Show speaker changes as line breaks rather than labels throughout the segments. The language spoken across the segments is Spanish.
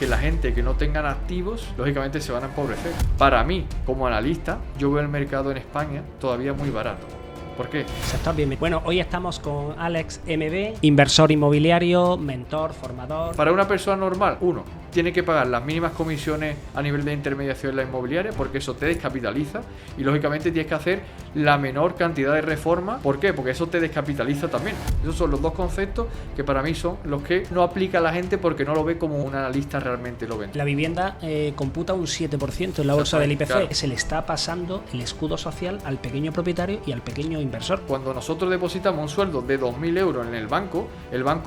que la gente que no tengan activos, lógicamente se van a empobrecer. Para mí, como analista, yo veo el mercado en España todavía muy barato. ¿Por qué?
Sector bien. Bueno, hoy estamos con Alex MB, inversor inmobiliario, mentor, formador.
Para una persona normal, uno, tiene que pagar las mínimas comisiones a nivel de intermediación en la inmobiliaria porque eso te descapitaliza y lógicamente tienes que hacer la menor cantidad de reformas. ¿Por qué? Porque eso te descapitaliza también. Esos son los dos conceptos que para mí son los que no aplica la gente porque no lo ve como un analista realmente lo ve.
La vivienda computa un 7% en la bolsa del IPC.
Claro.
Se le está pasando el escudo social al pequeño propietario y al pequeño inversor.
Cuando nosotros depositamos un sueldo de 2.000 euros en el banco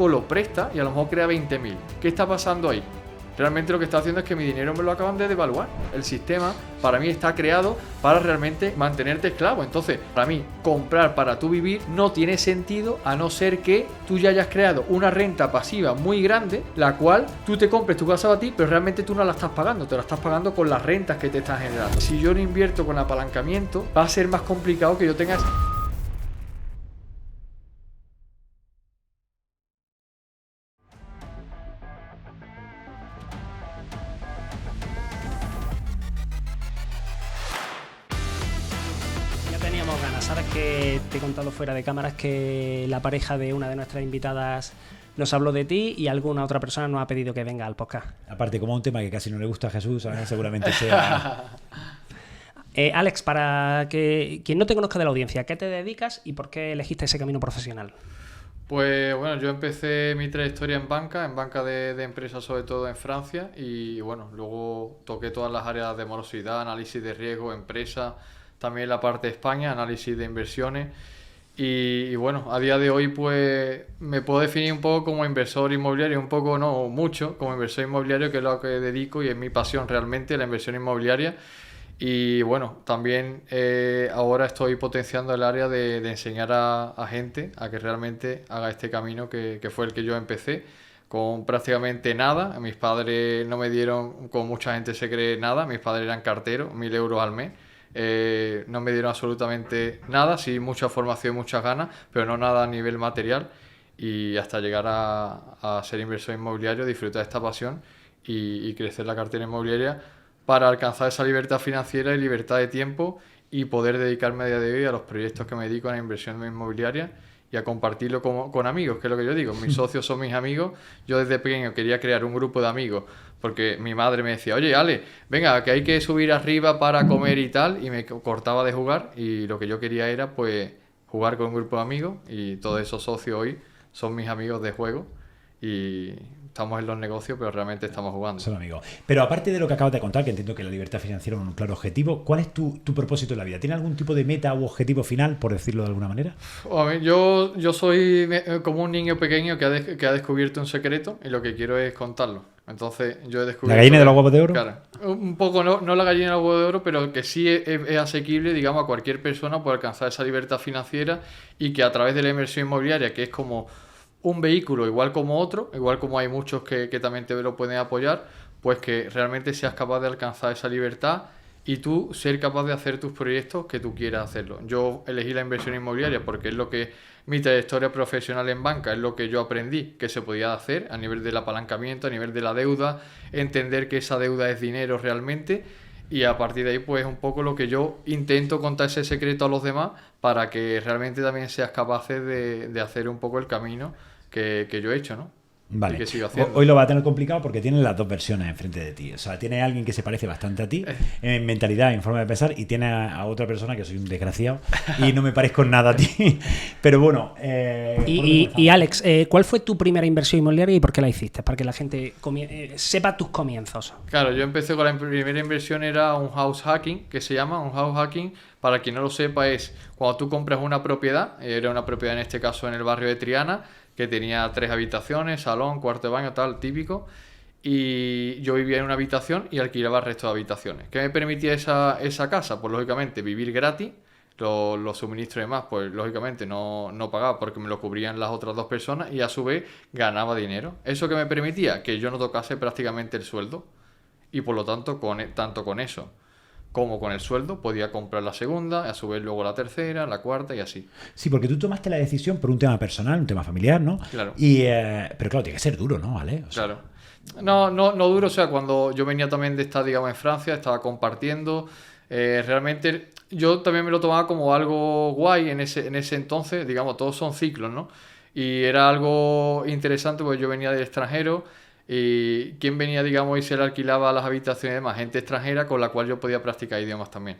lo presta y a lo mejor crea 20.000. ¿Qué está pasando ahí? Realmente lo que está haciendo es que mi dinero me lo acaban de devaluar. El sistema para mí está creado para realmente mantenerte esclavo. Entonces, para mí, comprar para tú vivir no tiene sentido a no ser que tú ya hayas creado una renta pasiva muy grande, la cual tú te compres tu casa a ti, pero realmente tú no la estás pagando, te la estás pagando con las rentas que te están generando. Si yo no invierto con apalancamiento, va a ser más complicado que yo tenga...
Sabes que te he contado fuera de cámaras que la pareja de una de nuestras invitadas nos habló de ti y alguna otra persona nos ha pedido que venga al podcast.
Aparte, como un tema que casi no le gusta a Jesús, seguramente sea...
Alex, para que quien no te conozca de la audiencia, ¿a qué te dedicas y por qué elegiste ese camino profesional?
Pues bueno, yo empecé mi trayectoria en banca de empresas sobre todo en Francia y bueno, luego toqué todas las áreas de morosidad, análisis de riesgo, empresa, también la parte de España, análisis de inversiones y bueno, a día de hoy pues me puedo definir un poco como inversor inmobiliario, un poco no mucho, como inversor inmobiliario que es lo que dedico y es mi pasión realmente, la inversión inmobiliaria. Y bueno, también ahora estoy potenciando el área de enseñar a gente a que realmente haga este camino que fue el que yo empecé con prácticamente nada. Mis padres no me dieron, como mucha gente se cree, nada. Mis padres eran carteros, 1.000 euros al mes. No me dieron absolutamente nada, sí mucha formación y muchas ganas, pero no nada a nivel material. Y hasta llegar a ser inversor inmobiliario, disfrutar de esta pasión y crecer la cartera inmobiliaria para alcanzar esa libertad financiera y libertad de tiempo y poder dedicarme a día de hoy a los proyectos que me dedico a la inversión inmobiliaria y a compartirlo con amigos, que es lo que yo digo. Mis socios son mis amigos. Yo desde pequeño quería crear un grupo de amigos porque mi madre me decía, oye, Ale, venga, que hay que subir arriba para comer y tal, y me cortaba de jugar y lo que yo quería era pues jugar con un grupo de amigos y todos esos socios hoy son mis amigos de juego y estamos en los negocios, pero realmente estamos jugando.
Son amigos. Pero aparte de lo que acabas de contar, que entiendo que la libertad financiera es un claro objetivo, ¿cuál es tu propósito en la vida? ¿Tienes algún tipo de meta u objetivo final, por decirlo de alguna manera?
Yo soy como un niño pequeño que ha descubierto un secreto y lo que quiero es contarlo. Entonces yo he descubierto...
¿La gallina de los huevos de oro?
Claro, un poco no la gallina de los huevos de oro, pero que sí es asequible, digamos, a cualquier persona por alcanzar esa libertad financiera y que a través de la inversión inmobiliaria, que es como un vehículo igual como otro, igual como hay muchos que también te lo pueden apoyar, pues que realmente seas capaz de alcanzar esa libertad y tú ser capaz de hacer tus proyectos que tú quieras hacerlo. Yo elegí la inversión inmobiliaria porque es lo que mi trayectoria profesional en banca, es lo que yo aprendí que se podía hacer a nivel del apalancamiento, a nivel de la deuda, entender que esa deuda es dinero realmente. Y a partir de ahí, pues un poco lo que yo intento contar ese secreto a los demás para que realmente también seas capaces de hacer un poco el camino que yo he hecho, ¿no?
Vale.
Y que sigo haciendo.
Hoy lo va a tener complicado porque tienes las dos versiones enfrente de ti. O sea, tiene a alguien que se parece bastante a ti en mentalidad, en forma de pensar, y tiene a otra persona que soy un desgraciado y no me parezco nada a ti. Pero bueno.
Y Alex, ¿cuál fue tu primera inversión inmobiliaria y por qué la hiciste? Para que la gente sepa tus comienzos.
Claro, yo empecé con la primera inversión, era un house hacking, que se llama un house hacking. Para quien no lo sepa, es cuando tú compras una propiedad, era una propiedad en este caso en el barrio de Triana, que tenía 3 habitaciones, salón, cuarto de baño, tal, típico. Y yo vivía en una habitación y alquilaba el resto de habitaciones. ¿Qué me permitía esa casa? Pues lógicamente vivir gratis. Los suministros y demás, pues lógicamente no pagaba porque me lo cubrían las otras 2 personas y a su vez ganaba dinero. ¿Eso que me permitía? Que yo no tocase prácticamente el sueldo. Y por lo tanto, tanto con eso como con el sueldo podía comprar la segunda, a su vez luego la tercera, la cuarta y así.
Sí, porque tú tomaste la decisión por un tema personal, un tema familiar, ¿no?
Claro.
Pero claro, tiene que ser duro, ¿no? ¿Vale?
Claro. no duro, o sea, cuando yo venía también de estar, digamos, en Francia, estaba compartiendo, realmente yo también me lo tomaba como algo guay en ese entonces, digamos, todos son ciclos, ¿no? Y era algo interesante porque yo venía del extranjero y quien venía, digamos, y se le alquilaba las habitaciones y demás, gente extranjera con la cual yo podía practicar idiomas también.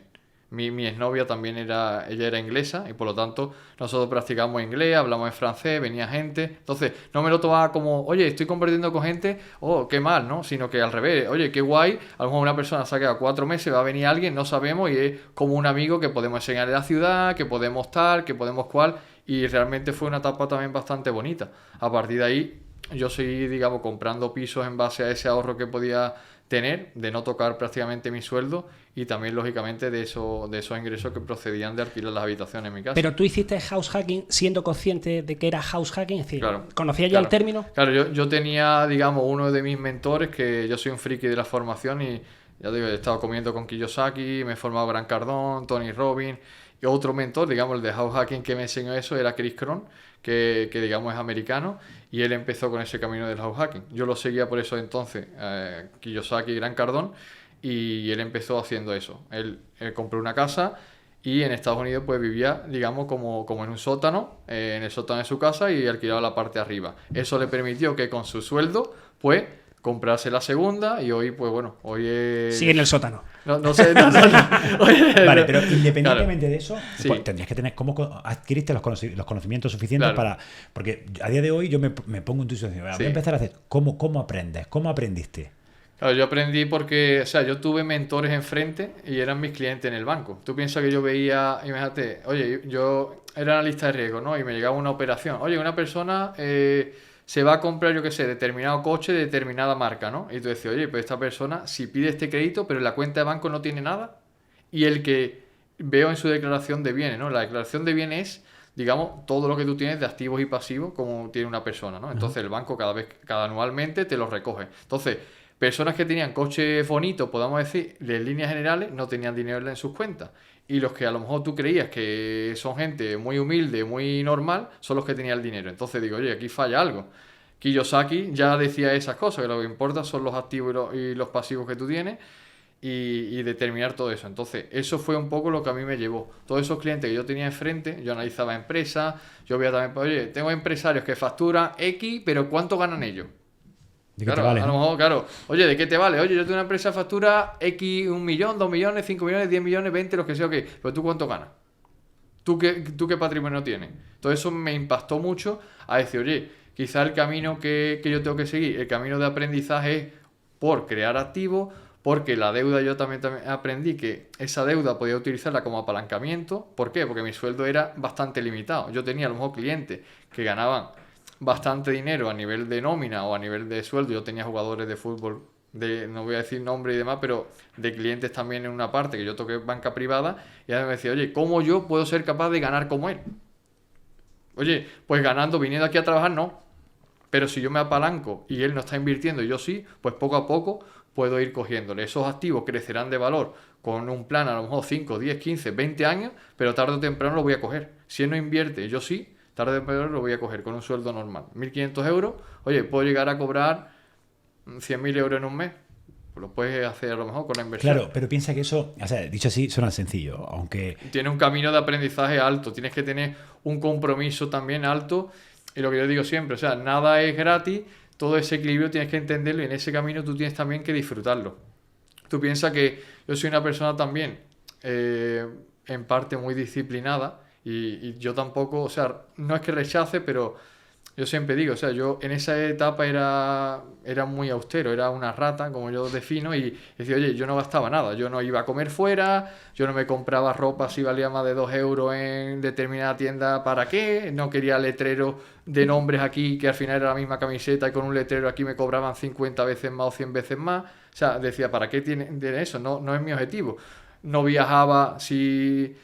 Mi exnovia también ella era inglesa y por lo tanto nosotros practicamos inglés, hablamos en francés, venía gente. Entonces no me lo tomaba como, oye, estoy compartiendo con gente, oh, qué mal, ¿no? Sino que al revés, oye, qué guay, a lo mejor una persona se ha quedado 4 meses, va a venir alguien, no sabemos y es como un amigo que podemos enseñarle la ciudad, que podemos tal, que podemos cual y realmente fue una etapa también bastante bonita. A partir de ahí yo seguí, digamos, comprando pisos en base a ese ahorro que podía tener, de no tocar prácticamente mi sueldo y también, lógicamente, de esos ingresos que procedían de alquilar las habitaciones en mi casa.
Pero tú hiciste house hacking siendo consciente de que era house hacking, es decir,
Claro,
¿conocías ya
claro.
el término?
Claro, yo tenía, digamos, uno de mis mentores, que yo soy un friki de la formación y, ya digo, he estado comiendo con Kiyosaki, me he formado Grant Cardone, Tony Robbins, y otro mentor, digamos, el de house hacking que me enseñó eso era Chris Cron, que digamos es americano, y él empezó con ese camino del house hacking. Yo lo seguía por eso entonces, Kiyosaki y Grant Cardone, y él empezó haciendo eso. Él compró una casa y en Estados Unidos pues vivía, digamos, como en un sótano, en el sótano de su casa y alquilaba la parte de arriba. Eso le permitió que con su sueldo, pues, comprarse la segunda y hoy, pues bueno, hoy es...
Sigue en el sótano.
No sé, no.
Vale, pero independientemente de eso,
Sí.
pues, tendrías que tener cómo adquiriste los conocimientos suficientes
Claro.
para... Porque a día de hoy yo me pongo en tu situación. Voy
Sí.
a empezar a hacer... ¿Cómo aprendes? ¿Cómo aprendiste?
Claro, yo aprendí porque, o sea, yo tuve mentores enfrente y eran mis clientes en el banco. Tú piensas que yo veía, imagínate, oye, yo era analista de riesgo, ¿no? Y me llegaba una operación. Oye, una persona se va a comprar, yo qué sé, determinado coche de determinada marca, ¿no? Y tú decías, oye, pues esta persona, si pide este crédito, pero en la cuenta de banco no tiene nada. Y el que veo en su declaración de bienes, ¿no? La declaración de bienes es, digamos, todo lo que tú tienes de activos y pasivos como tiene una persona, ¿no? Entonces el banco cada anualmente te los recoge. Entonces, personas que tenían coches bonitos, podamos decir, en líneas generales, no tenían dinero en sus cuentas. Y los que a lo mejor tú creías que son gente muy humilde, muy normal, son los que tenían el dinero. Entonces digo, oye, aquí falla algo. Kiyosaki ya decía esas cosas, que lo que importa son los activos y los pasivos que tú tienes y determinar todo eso. Entonces, eso fue un poco lo que a mí me llevó. Todos esos clientes que yo tenía enfrente, yo analizaba empresas, yo veía también, oye, tengo empresarios que facturan X, pero ¿cuánto ganan ellos?
¿De qué
Claro,
te vale,
a lo
no?
mejor, claro. Oye, ¿de qué te vale? Oye, yo tengo una empresa que factura X, 1 millón, 2 millones, 5 millones, 10 millones, 20, lo que sea, ok. Pero ¿tú cuánto ganas? ¿Tú qué patrimonio tienes? Todo eso me impactó mucho a decir, oye, quizá el camino que yo tengo que seguir, el camino de aprendizaje es por crear activos, porque la deuda yo también aprendí que esa deuda podía utilizarla como apalancamiento. ¿Por qué? Porque mi sueldo era bastante limitado. Yo tenía a lo mejor clientes que ganaban bastante dinero a nivel de nómina o a nivel de sueldo. Yo tenía jugadores de fútbol, no voy a decir nombre y demás, pero de clientes también en una parte que yo toqué banca privada y a mí me decía, oye, ¿cómo yo puedo ser capaz de ganar como él? Oye, pues ganando, viniendo aquí a trabajar, no. Pero si yo me apalanco y él no está invirtiendo y yo sí, pues poco a poco puedo ir cogiéndole. Esos activos crecerán de valor con un plan a lo mejor 5, 10, 15, 20 años, pero tarde o temprano lo voy a coger. Si él no invierte, yo sí, tarde o temprano lo voy a coger con un sueldo normal. 1.500 euros, oye, puedo llegar a cobrar 100.000 euros en un mes. Pues lo puedes hacer a lo mejor con la inversión.
Claro, pero piensa que eso, o sea, dicho así, suena sencillo, aunque...
Tiene un camino de aprendizaje alto, tienes que tener un compromiso también alto. Y lo que yo digo siempre, o sea, nada es gratis, todo ese equilibrio tienes que entenderlo y en ese camino tú tienes también que disfrutarlo. Tú piensas que yo soy una persona también en parte muy disciplinada y yo tampoco, o sea, no es que rechace, pero yo siempre digo, o sea, yo en esa etapa era muy austero, era una rata, como yo defino, y decía, oye, yo no gastaba nada, yo no iba a comer fuera, yo no me compraba ropa si valía más de 2 euros en determinada tienda, ¿para qué? No quería letreros de nombres aquí, que al final era la misma camiseta, y con un letrero aquí me cobraban 50 veces más o 100 veces más, o sea, decía, ¿para qué tiene eso? No es mi objetivo. No viajaba si...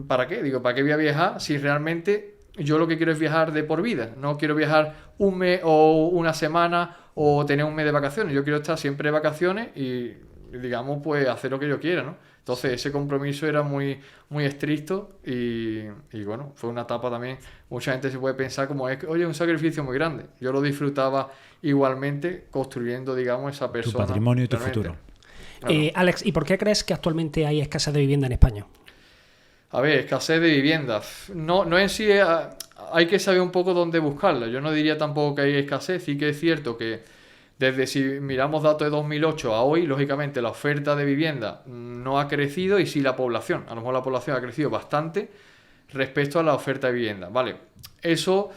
¿Para qué? Digo, ¿para qué voy a viajar si realmente... Yo lo que quiero es viajar de por vida, no quiero viajar un mes o una semana o tener un mes de vacaciones, yo quiero estar siempre de vacaciones y digamos, pues hacer lo que yo quiera, ¿no? Entonces ese compromiso era muy, muy estricto y bueno, fue una etapa también, mucha gente se puede pensar como, oye, un sacrificio muy grande. Yo lo disfrutaba igualmente construyendo, digamos, esa persona.
Tu patrimonio y tu
realmente.
futuro.
Claro. Alex, ¿y por qué crees que actualmente hay escasez de vivienda en España?
A ver, escasez de viviendas. No en sí, hay que saber un poco dónde buscarla. Yo no diría tampoco que hay escasez, sí que es cierto que desde si miramos datos de 2008 a hoy, lógicamente la oferta de vivienda no ha crecido y sí la población. A lo mejor la población ha crecido bastante respecto a la oferta de vivienda. Vale, eso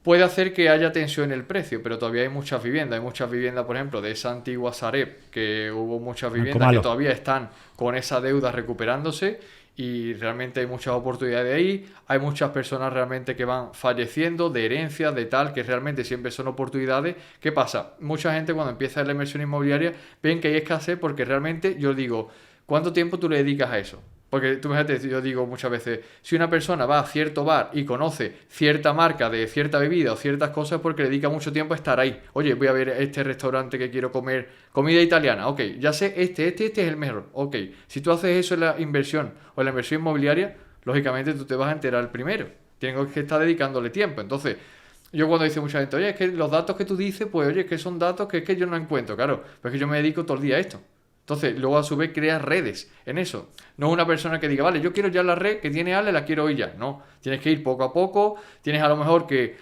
puede hacer que haya tensión en el precio, pero todavía hay muchas viviendas. Hay muchas viviendas, por ejemplo, de esa antigua Sareb, que hubo muchas viviendas que todavía están con esa deuda recuperándose y realmente hay muchas oportunidades ahí. Hay muchas personas realmente que van falleciendo de herencias, de tal, que realmente siempre son oportunidades. ¿Qué pasa? Mucha gente cuando empieza la inversión inmobiliaria ven que hay escasez porque realmente yo digo, ¿cuánto tiempo tú le dedicas a eso? Porque tú fíjate, yo digo muchas veces, si una persona va a cierto bar y conoce cierta marca de cierta bebida o ciertas cosas porque le dedica mucho tiempo a estar ahí. Oye, voy a ver este restaurante que quiero comer comida italiana. Ok, ya sé, este es el mejor. Ok, si tú haces eso en la inversión o en la inversión inmobiliaria, lógicamente tú te vas a enterar primero. Tienes que estar dedicándole tiempo. Entonces, yo cuando dice mucha gente, oye, es que los datos que tú dices, pues oye, es que son datos que es que yo no encuentro. Claro, pues es que yo me dedico todo el día a esto. Entonces, luego a su vez creas redes en eso. No es una persona que diga, vale, yo quiero ya la red que tiene Ale, la quiero hoy ya. No, tienes que ir poco a poco, tienes a lo mejor que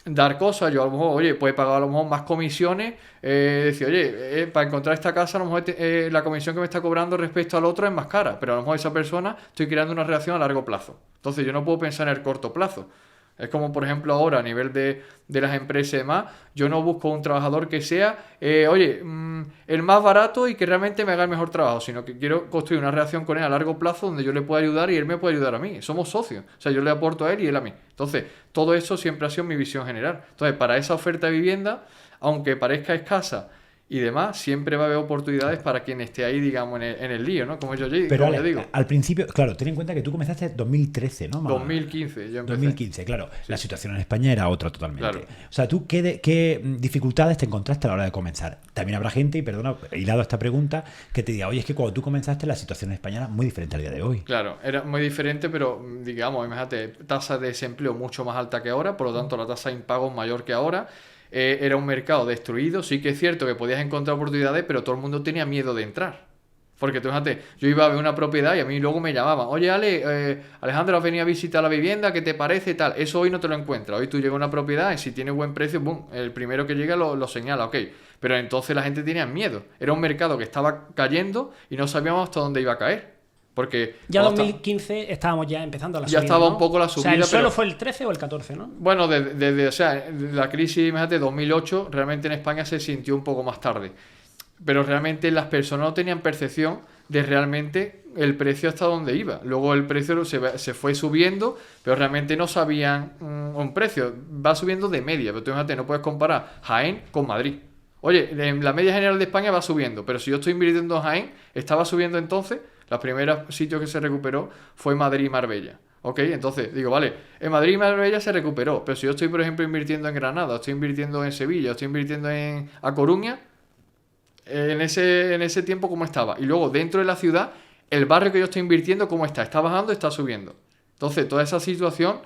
dar cosas. Yo a lo mejor, oye, puedes pagar a lo mejor más comisiones, decir, oye, para encontrar esta casa a lo mejor la comisión que me está cobrando respecto al otro es más cara, pero a lo mejor esa persona estoy creando una relación a largo plazo. Entonces, yo no puedo pensar en el corto plazo. Es como, por ejemplo, ahora a nivel de las empresas y demás, yo no busco un trabajador que sea, el más barato y que realmente me haga el mejor trabajo, sino que quiero construir una relación con él a largo plazo donde yo le pueda ayudar y él me puede ayudar a mí. Somos socios. O sea, yo le aporto a él y él a mí. Entonces, todo eso siempre ha sido mi visión general. Entonces, para esa oferta de vivienda, aunque parezca escasa y demás, siempre va a haber oportunidades para quien esté ahí, digamos, en el lío, ¿no? Como yo
Pero
como digo.
Al principio, claro, ten en cuenta que tú comenzaste en 2013, ¿no?
2015, yo empecé.
2015, claro. Sí. La situación en España era otra totalmente.
Claro.
O sea, ¿tú qué dificultades te encontraste a la hora de comenzar? También habrá gente, y perdona, hilado a esta pregunta, que te diga, oye, es que cuando tú comenzaste la situación en España era muy diferente al día de hoy.
Claro, era muy diferente, pero digamos, imagínate, tasa de desempleo mucho más alta que ahora, por lo tanto la tasa de impagos mayor que ahora. Era un mercado destruido. Sí que es cierto que podías encontrar oportunidades, pero todo el mundo tenía miedo de entrar. Porque tú fíjate, yo iba a ver una propiedad y a mí luego me llamaban, oye Ale, Alejandro, has venido a visitar la vivienda, ¿qué te parece? Tal. Eso hoy no te lo encuentras. Hoy tú llegas a una propiedad y si tiene buen precio, boom, el primero que llega lo señala, ok. Pero entonces la gente tenía miedo. Era un mercado que estaba cayendo y no sabíamos hasta dónde iba a caer. Porque
ya en 2015 estábamos ya empezando la subida.
Ya estaba,
¿no?
un poco la subida.
O sea, el suelo fue el 13 o el 14, ¿no?
Bueno, o sea, la crisis, imagínate, 2008, realmente en España se sintió un poco más tarde. Pero realmente las personas no tenían percepción de realmente el precio hasta dónde iba. Luego el precio se fue subiendo, pero realmente no sabían un precio. Va subiendo de media, pero tú imagínate, no puedes comparar Jaén con Madrid. Oye, la media general de España va subiendo, pero si yo estoy invirtiendo en Jaén, estaba subiendo entonces. Los primeros sitios que se recuperó fue Madrid y Marbella. ¿Ok? Entonces, digo, vale, en Madrid y Marbella se recuperó, pero si yo estoy, por ejemplo, invirtiendo en Granada, estoy invirtiendo en Sevilla, estoy invirtiendo a Coruña, en ese tiempo, ¿cómo estaba? Y luego, dentro de la ciudad, el barrio que yo estoy invirtiendo, ¿cómo está? ¿Está bajando o está subiendo? Entonces, toda esa situación,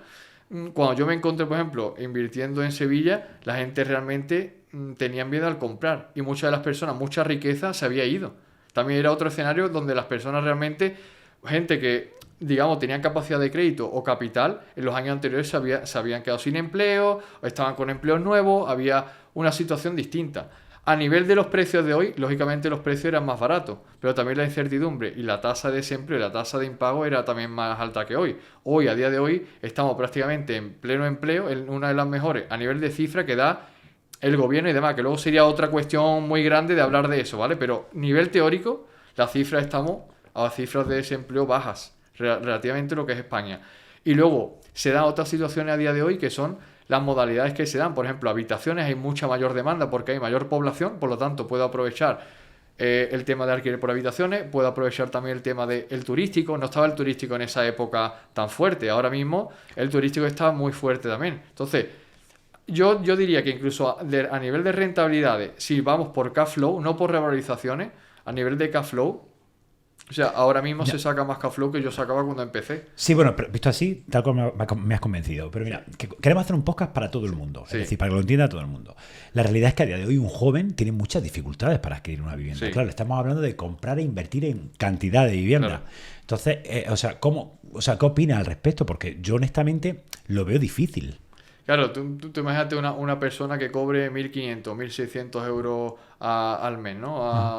cuando yo me encontré, por ejemplo, invirtiendo en Sevilla, la gente realmente tenía miedo al comprar. Y muchas de las personas, mucha riqueza se había ido. También era otro escenario donde las personas realmente, gente que, digamos, tenían capacidad de crédito o capital, en los años anteriores se habían quedado sin empleo, o estaban con empleos nuevos, había una situación distinta. A nivel de los precios de hoy, lógicamente los precios eran más baratos, pero también la incertidumbre y la tasa de desempleo y la tasa de impago era también más alta que hoy. Hoy, a día de hoy, estamos prácticamente en pleno empleo, en una de las mejores a nivel de cifra que da el gobierno y demás, que luego sería otra cuestión muy grande de hablar de eso, ¿vale? Pero nivel teórico, las cifras estamos a cifras de desempleo bajas, relativamente lo que es España. Y luego se dan otras situaciones a día de hoy que son las modalidades que se dan. Por ejemplo, habitaciones, hay mucha mayor demanda porque hay mayor población, por lo tanto puedo aprovechar el tema de alquiler por habitaciones, puedo aprovechar también el tema del turístico. No estaba el turístico en esa época tan fuerte, ahora mismo el turístico está muy fuerte también. Entonces, yo diría que incluso a nivel de rentabilidades, si vamos por cash flow, no por revalorizaciones, a nivel de cash flow, o sea, ahora mismo se saca más cash flow que yo sacaba cuando empecé.
Sí, bueno, pero visto así, tal como me has convencido. Pero mira, que queremos hacer un podcast para todo el mundo.
Sí.
Es decir, para que lo entienda todo el mundo. La realidad es que a día de hoy un joven tiene muchas dificultades para adquirir una vivienda.
Sí.
Claro, estamos hablando de comprar e invertir en cantidad de vivienda.
Claro.
Entonces, ¿qué opinas al respecto? Porque yo honestamente lo veo difícil.
Claro, tú imagínate una persona que cobre 1.500, 1.600 euros al mes, ¿no?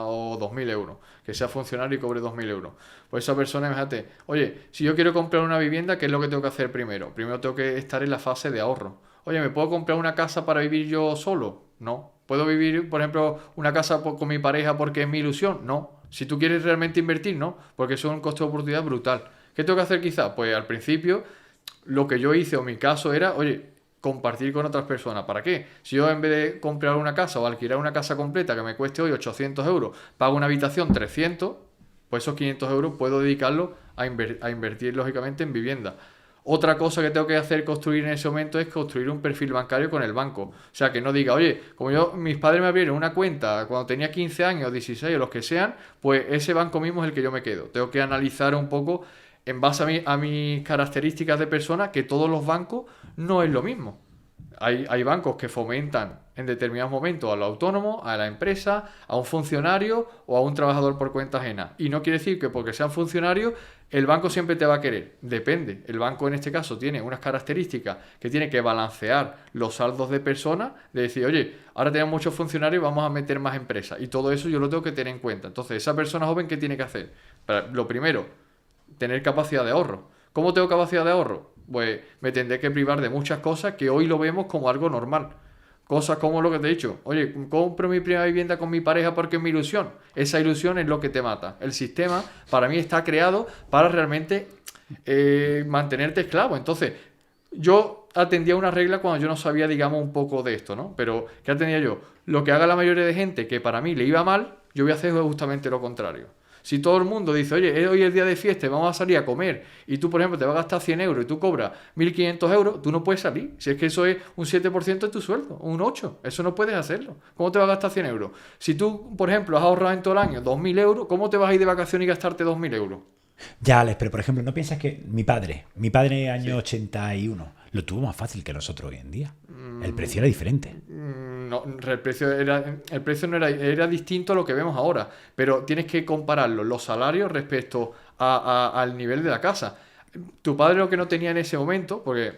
O 2.000 euros. Que sea funcionario y cobre 2.000 euros. Pues esa persona, imagínate, oye, si yo quiero comprar una vivienda, ¿qué es lo que tengo que hacer primero? Primero tengo que estar en la fase de ahorro. Oye, ¿me puedo comprar una casa para vivir yo solo? No. ¿Puedo vivir, por ejemplo, una casa con mi pareja porque es mi ilusión? No. Si tú quieres realmente invertir, no. Porque eso es un coste de oportunidad brutal. ¿Qué tengo que hacer quizás? Pues al principio, lo que yo hice o mi caso era, oye, compartir con otras personas. ¿Para qué? Si yo en vez de comprar una casa o alquilar una casa completa que me cueste hoy 800 euros, pago una habitación 300, pues esos 500 euros puedo dedicarlos a invertir lógicamente en vivienda. Otra cosa que tengo que hacer, construir en ese momento, es construir un perfil bancario con el banco. O sea, que no diga, oye, como mis padres me abrieron una cuenta cuando tenía 15 años, 16 o los que sean, pues ese banco mismo es el que yo me quedo. Tengo que analizar un poco en base a mis características de persona, que todos los bancos no es lo mismo. Hay bancos que fomentan en determinados momentos a los autónomos, a la empresa, a un funcionario o a un trabajador por cuenta ajena. Y no quiere decir que porque sean funcionarios el banco siempre te va a querer. Depende. El banco en este caso tiene unas características que tiene que balancear los saldos de personas, de decir, oye, ahora tenemos muchos funcionarios, vamos a meter más empresas. Y todo eso yo lo tengo que tener en cuenta. Entonces, esa persona joven, ¿qué tiene que hacer? Lo primero, tener capacidad de ahorro. ¿Cómo tengo capacidad de ahorro? Pues me tendré que privar de muchas cosas que hoy lo vemos como algo normal. Cosas como lo que te he dicho. Oye, compro mi primera vivienda con mi pareja porque es mi ilusión. Esa ilusión es lo que te mata. El sistema, para mí, está creado para realmente mantenerte esclavo. Entonces, yo atendía una regla cuando yo no sabía, digamos, un poco de esto, ¿no? Pero, ¿qué atendía yo? Lo que haga la mayoría de gente que para mí le iba mal, yo voy a hacer justamente lo contrario. Si todo el mundo dice, oye, hoy es el día de fiesta, vamos a salir a comer, y tú, por ejemplo, te vas a gastar 100 euros y tú cobras 1.500 euros, tú no puedes salir. Si es que eso es un 7% de tu sueldo, un 8%, eso no puedes hacerlo. ¿Cómo te vas a gastar 100 euros? Si tú, por ejemplo, has ahorrado en todo el año 2.000 euros, ¿cómo te vas a ir de vacaciones y gastarte 2.000 euros?
Ya, Alex, pero por ejemplo, ¿no piensas que mi padre año 81, lo tuvo más fácil que nosotros hoy en día? El precio era diferente.
No, el precio no era distinto a lo que vemos ahora, pero tienes que compararlo, los salarios respecto al nivel de la casa. Tu padre lo que no tenía en ese momento, porque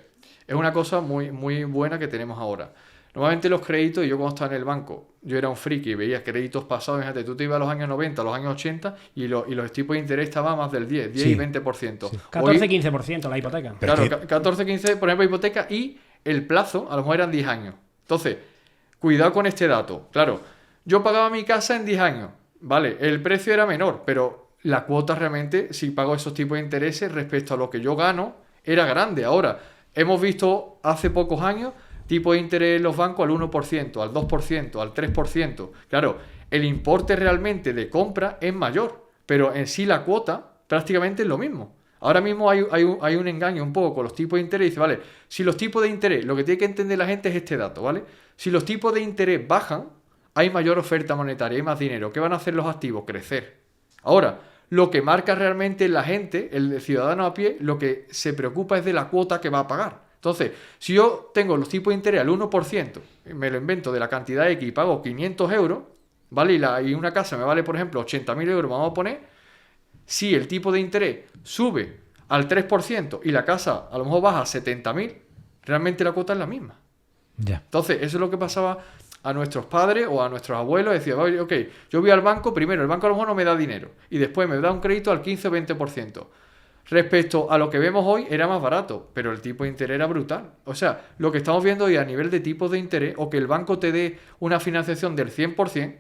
es una cosa muy, muy buena que tenemos ahora. Normalmente los créditos, y yo cuando estaba en el banco, yo era un friki y veía créditos pasados, fíjate, tú te ibas a los años 90, a los años 80 y los tipos de interés estaban más del 10
Sí.
y 20%.
Sí.
14-15% la hipoteca.
Pero
Claro, 14-15, por ejemplo, hipoteca, y el plazo a lo mejor eran 10 años. Entonces, cuidado con este dato. Claro, yo pagaba mi casa en 10 años, ¿vale? El precio era menor, pero la cuota realmente, si pago esos tipos de intereses respecto a lo que yo gano, era grande. Ahora, hemos visto hace pocos años tipo de interés en los bancos al 1%, al 2%, al 3%. Claro, el importe realmente de compra es mayor, pero en sí la cuota prácticamente es lo mismo. Ahora mismo hay un engaño un poco con los tipos de interés. Dice, vale, si los tipos de interés, lo que tiene que entender la gente es este dato, ¿vale? Si los tipos de interés bajan, hay mayor oferta monetaria, hay más dinero. ¿Qué van a hacer los activos? Crecer. Ahora, lo que marca realmente la gente, el ciudadano a pie, lo que se preocupa es de la cuota que va a pagar. Entonces, si yo tengo los tipos de interés al 1%, me lo invento de la cantidad X y pago 500 euros, ¿vale? Y una casa me vale, por ejemplo, 80.000 euros, vamos a poner, si el tipo de interés sube al 3% y la casa a lo mejor baja a 70.000, realmente la cuota es la misma.
Ya.
Entonces, eso es lo que pasaba a nuestros padres o a nuestros abuelos. Decía, ok, yo voy al banco, primero el banco a lo mejor no me da dinero y después me da un crédito al 15 o 20%. Respecto a lo que vemos hoy, era más barato, pero el tipo de interés era brutal. O sea, lo que estamos viendo hoy a nivel de tipos de interés, o que el banco te dé una financiación del 100%,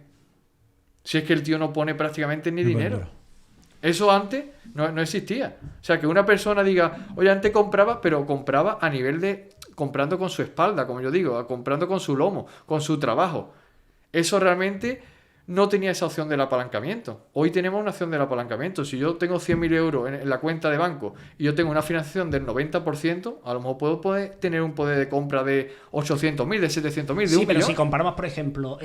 si es que el tío no pone prácticamente ni dinero. Eso antes no existía. O sea, que una persona diga, oye, antes compraba, pero compraba a nivel de comprando con su espalda, como yo digo, comprando con su lomo, con su trabajo. Eso realmente no tenía esa opción del apalancamiento. Hoy tenemos una opción del apalancamiento. Si yo tengo 100.000 euros en la cuenta de banco y yo tengo una financiación del 90%, a lo mejor puedo tener un poder de compra de 800.000, de 700.000, de un
Sí, pero
millón.
si comparamos, por ejemplo,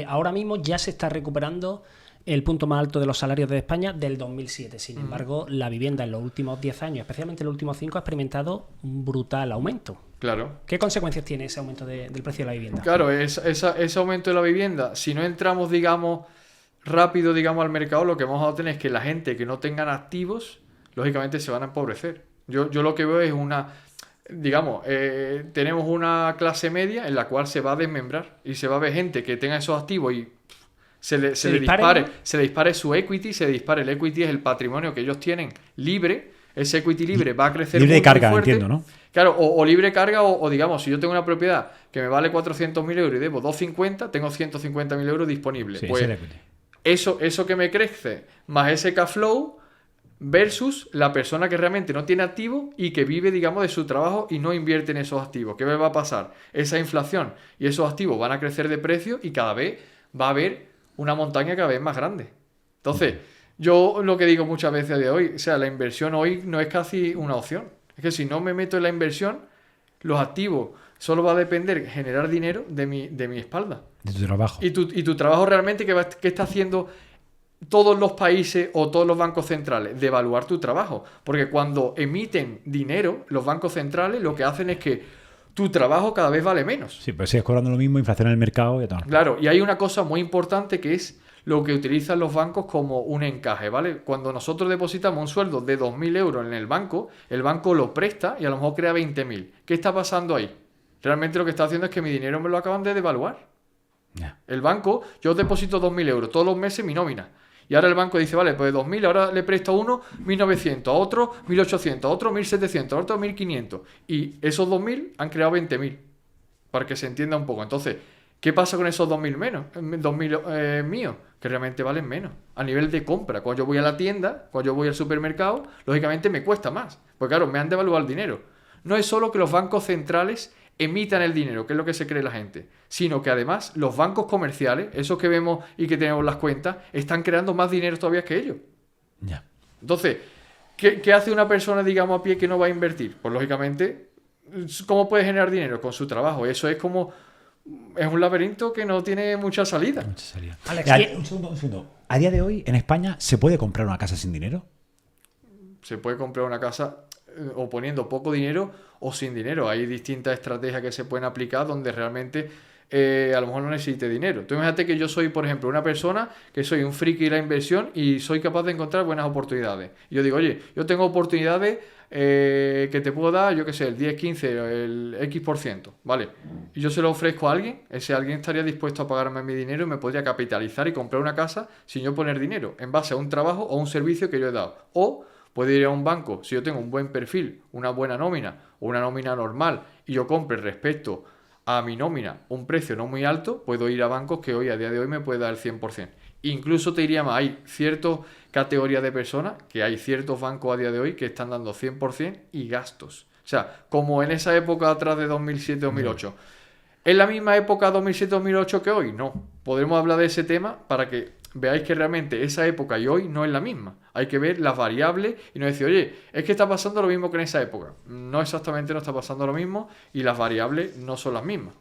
ahora mismo ya se está recuperando el punto más alto de los salarios de España del 2007. Sin embargo, la vivienda en los últimos 10 años, especialmente en los últimos 5, ha experimentado un brutal aumento.
Claro.
¿Qué consecuencias tiene ese aumento del precio de la vivienda?
Claro, ese aumento de la vivienda, si no entramos, digamos, rápido, digamos, al mercado, lo que vamos a tener es que la gente que no tengan activos, lógicamente se van a empobrecer. Yo lo que veo es digamos, tenemos una clase media en la cual se va a desmembrar y se va a ver gente que tenga esos activos y se le dispare su equity, el equity es el patrimonio que ellos tienen libre, ese equity libre va a crecer
libre de
muy
carga,
fuerte.
entiendo, ¿no?
Claro, o libre carga o digamos, si yo tengo una propiedad que me vale 400.000 euros y debo 250, tengo 150.000 euros disponibles.
Sí,
Pues
ese es el equity.
eso que me crece, más ese cash flow versus la persona que realmente no tiene activo y que vive, digamos, de su trabajo y no invierte en esos activos. ¿Qué me va a pasar? Esa inflación y esos activos van a crecer de precio y cada vez va a haber una montaña cada vez más grande. Entonces, yo lo que digo muchas veces a día de hoy, o sea, la inversión hoy no es casi una opción. Es que si no me meto en la inversión, los activos solo va a depender generar dinero de mi espalda.
De tu trabajo.
Y tu trabajo realmente, ¿qué está haciendo todos los países o todos los bancos centrales? Devaluar tu trabajo. Porque cuando emiten dinero, los bancos centrales lo que hacen es que tu trabajo cada vez vale menos.
Sí, pues sigues cobrando lo mismo, inflación en el mercado y tal.
Claro, y hay una cosa muy importante que es lo que utilizan los bancos como un encaje, ¿vale? Cuando nosotros depositamos un sueldo de 2.000 euros en el banco lo presta y a lo mejor crea 20.000. ¿Qué está pasando ahí? Realmente lo que está haciendo es que mi dinero me lo acaban de devaluar.
Ya.
El banco, yo deposito 2.000 euros todos los meses mi nómina. Y ahora el banco dice, vale, pues de 2.000 ahora le presto a uno 1.900, a otro 1.800, a otro 1.700, a otro 1.500. Y esos 2.000 han creado 20.000. Para que se entienda un poco. Entonces, ¿qué pasa con esos 2.000 menos? 2.000 míos, que realmente valen menos. A nivel de compra, cuando yo voy a la tienda, cuando yo voy al supermercado, lógicamente me cuesta más. Porque claro, me han devaluado el dinero. No es solo que los bancos centrales emitan el dinero, que es lo que se cree la gente, sino que además los bancos comerciales, esos que vemos y que tenemos las cuentas, están creando más dinero todavía que ellos.
Ya.
Entonces, ¿qué hace una persona, digamos, a pie que no va a invertir? Pues lógicamente, ¿cómo puede generar dinero? Con su trabajo. Eso es un laberinto que no tiene mucha salida.
Mucha salida.
Alex,
Un segundo. A día de hoy, en España, ¿se puede comprar una casa sin dinero?
Se puede comprar una casa o poniendo poco dinero o sin dinero. Hay distintas estrategias que se pueden aplicar donde realmente a lo mejor no necesite dinero. Tú imagínate que yo soy, por ejemplo, una persona que soy un friki de la inversión y soy capaz de encontrar buenas oportunidades. Y yo digo, oye, yo tengo oportunidades que te puedo dar, yo qué sé, el 10, 15, el X%, ¿vale? Y yo se lo ofrezco a alguien, ese alguien estaría dispuesto a pagarme mi dinero y me podría capitalizar y comprar una casa sin yo poner dinero, en base a un trabajo o un servicio que yo he dado. O puedo ir a un banco, si yo tengo un buen perfil, una buena nómina o una nómina normal y yo compre respecto a mi nómina un precio no muy alto, puedo ir a bancos que hoy, a día de hoy, me puede dar el 100%. Incluso te diría más, hay ciertas categorías de personas, que hay ciertos bancos a día de hoy que están dando 100% y gastos. O sea, como en esa época atrás de 2007-2008. ¿Es la misma época 2007-2008 que hoy? No. Podremos hablar de ese tema para que veáis que realmente esa época y hoy no es la misma. Hay que ver las variables y no decir, oye, es que está pasando lo mismo que en esa época. No exactamente, no está pasando lo mismo y las variables no son las mismas.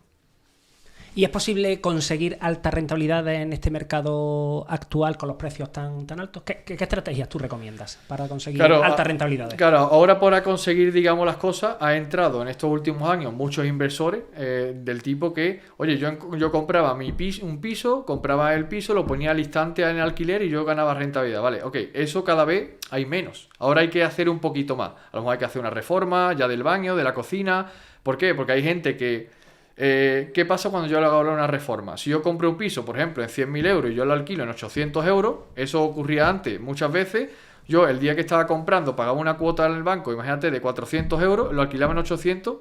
¿Y es posible conseguir alta rentabilidad en este mercado actual con los precios tan altos? ¿Qué estrategias tú recomiendas para conseguir alta rentabilidad?
Claro, ahora para conseguir, digamos, las cosas, ha entrado en estos últimos años muchos inversores del tipo que, oye, yo compraba un piso, compraba el piso, lo ponía al instante en alquiler y yo ganaba rentabilidad. Vale, ok, eso cada vez hay menos. Ahora hay que hacer un poquito más. A lo mejor hay que hacer una reforma ya del baño, de la cocina. ¿Por qué? Porque hay gente que... ¿qué pasa cuando yo le hago una reforma? Si yo compro un piso, por ejemplo, en 100.000 euros y yo lo alquilo en 800 euros, eso ocurría antes muchas veces. Yo el día que estaba comprando pagaba una cuota en el banco, imagínate, de 400 euros, lo alquilaba en 800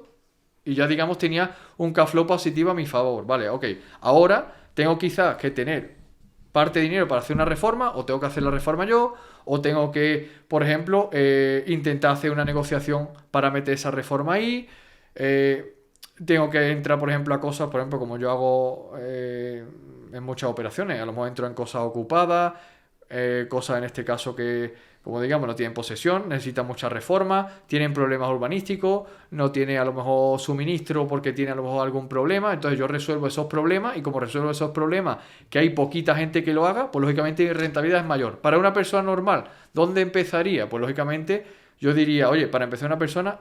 y ya, digamos, tenía un cash flow positivo a mi favor. Vale, ok. Ahora tengo quizás que tener parte de dinero para hacer una reforma, o tengo que hacer la reforma yo, o tengo que, por ejemplo, intentar hacer una negociación para meter esa reforma ahí. Tengo que entrar, por ejemplo, a cosas, por ejemplo, como yo hago en muchas operaciones. A lo mejor entro en cosas ocupadas, cosas en este caso que, como digamos, no tienen posesión, necesitan mucha reforma, tienen problemas urbanísticos, no tiene a lo mejor suministro porque tiene a lo mejor algún problema. Entonces yo resuelvo esos problemas, y como resuelvo esos problemas, que hay poquita gente que lo haga, pues lógicamente mi rentabilidad es mayor. Para una persona normal, ¿dónde empezaría? Pues lógicamente yo diría, oye, para empezar una persona,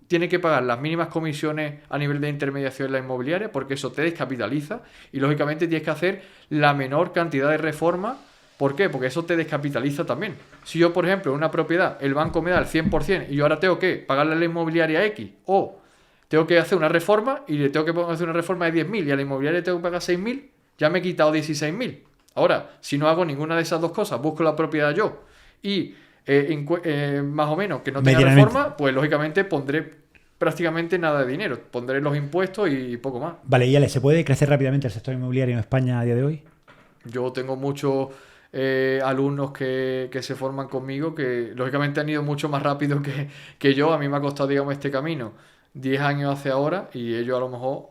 tiene que pagar las mínimas comisiones a nivel de intermediación en la inmobiliaria, porque eso te descapitaliza, y lógicamente tienes que hacer la menor cantidad de reformas. ¿Por qué? Porque eso te descapitaliza también. Si yo, por ejemplo, en una propiedad, el banco me da el 100% y yo ahora tengo que pagarle a la inmobiliaria X, o tengo que hacer una reforma y le tengo que hacer una reforma de 10.000 y a la inmobiliaria tengo que pagar 6.000, ya me he quitado 16.000. Ahora, si no hago ninguna de esas dos cosas, busco la propiedad yo y más o menos que no tenga reforma, pues lógicamente pondré prácticamente nada de dinero. Pondré los impuestos y poco más.
Vale, y Ale, ¿se puede crecer rápidamente el sector inmobiliario en España a día de hoy?
Yo tengo muchos alumnos que se forman conmigo que lógicamente han ido mucho más rápido que yo. A mí me ha costado, digamos, este camino 10 años hace ahora, y ellos a lo mejor,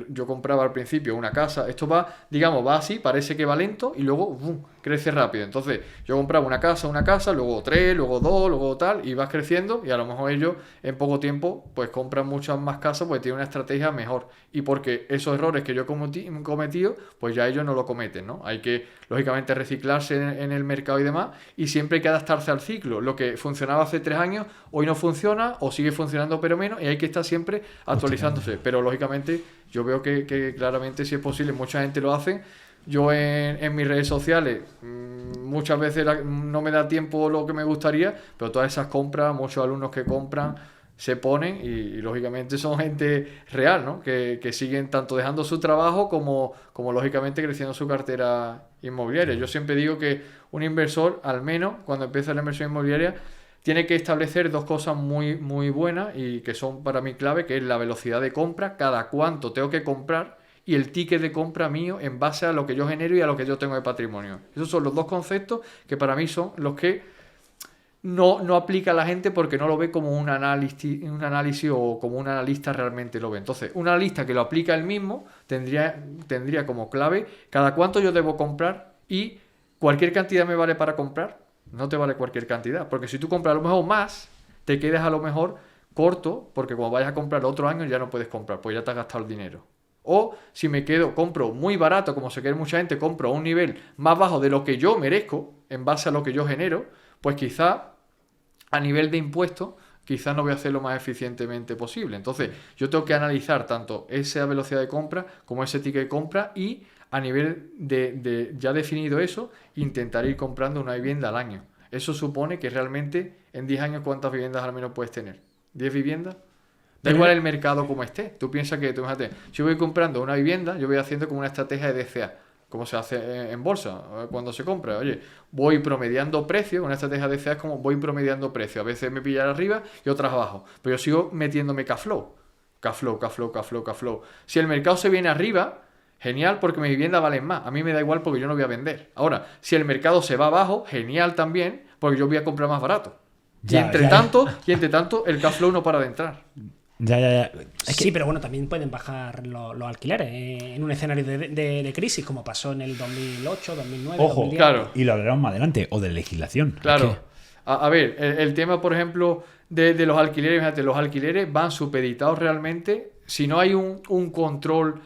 yo compraba al principio una casa, esto va, digamos, va así, parece que va lento y luego ¡bum!, crece rápido. Entonces yo compraba una casa, luego 3, luego 2, luego tal, y vas creciendo, y a lo mejor ellos en poco tiempo pues compran muchas más casas porque tienen una estrategia mejor, y porque esos errores que yo he cometido, pues ya ellos no lo cometen, ¿no? Hay que lógicamente reciclarse en el mercado y demás, y siempre hay que adaptarse al ciclo. Lo que funcionaba hace 3 años hoy no funciona, o sigue funcionando pero menos, y hay que estar siempre actualizándose. Pero lógicamente yo veo que claramente, si es posible, mucha gente lo hace. Yo en mis redes sociales muchas veces no me da tiempo lo que me gustaría, pero todas esas compras, muchos alumnos que compran se ponen, y lógicamente son gente real, ¿no? Que siguen tanto dejando su trabajo como lógicamente creciendo su cartera inmobiliaria. Yo siempre digo que un inversor, al menos cuando empieza la inversión inmobiliaria, tiene que establecer 2 cosas muy, muy buenas y que son para mí clave, que es la velocidad de compra, cada cuánto tengo que comprar, y el ticket de compra mío en base a lo que yo genero y a lo que yo tengo de patrimonio. Esos son los 2 conceptos que para mí son los que no aplica a la gente, porque no lo ve como un análisis o como un analista realmente lo ve. Entonces, un analista que lo aplica él mismo tendría como clave cada cuánto yo debo comprar, y cualquier cantidad me vale para comprar. No te vale cualquier cantidad, porque si tú compras a lo mejor más, te quedas a lo mejor corto, porque como vayas a comprar otro año ya no puedes comprar, pues ya te has gastado el dinero. O si compro muy barato, como se quiere mucha gente, compro a un nivel más bajo de lo que yo merezco, en base a lo que yo genero, pues quizá a nivel de impuestos, quizás no voy a hacer lo más eficientemente posible. Entonces yo tengo que analizar tanto esa velocidad de compra como ese ticket de compra, y a nivel de ya definido eso, intentar ir comprando una vivienda al año. Eso supone que realmente en 10 años, ¿cuántas viviendas al menos puedes tener? ¿10 viviendas? Da igual el mercado como esté. Tú piensas que, fíjate, si voy comprando una vivienda, yo voy haciendo como una estrategia de DCA, como se hace en bolsa cuando se compra. Oye, voy promediando precios. Una estrategia de DCA es como voy promediando precios. A veces me pillan arriba y otras abajo, pero yo sigo metiéndome cash flow. Si el mercado se viene arriba, genial, porque mis viviendas valen más. A mí me da igual, porque yo no voy a vender. Ahora, si el mercado se va abajo, genial también, porque yo voy a comprar más barato. Y entre tanto, el cash flow no para de entrar.
Ya.
Sí, pero bueno, también pueden bajar los alquileres en un escenario de crisis, como pasó en el 2008, 2009,
Ojo,
2010.
Claro.
Y lo hablaremos más adelante, o de legislación.
Claro. A ver, el tema, por ejemplo, de los alquileres, fíjate, los alquileres van supeditados realmente, si no hay un control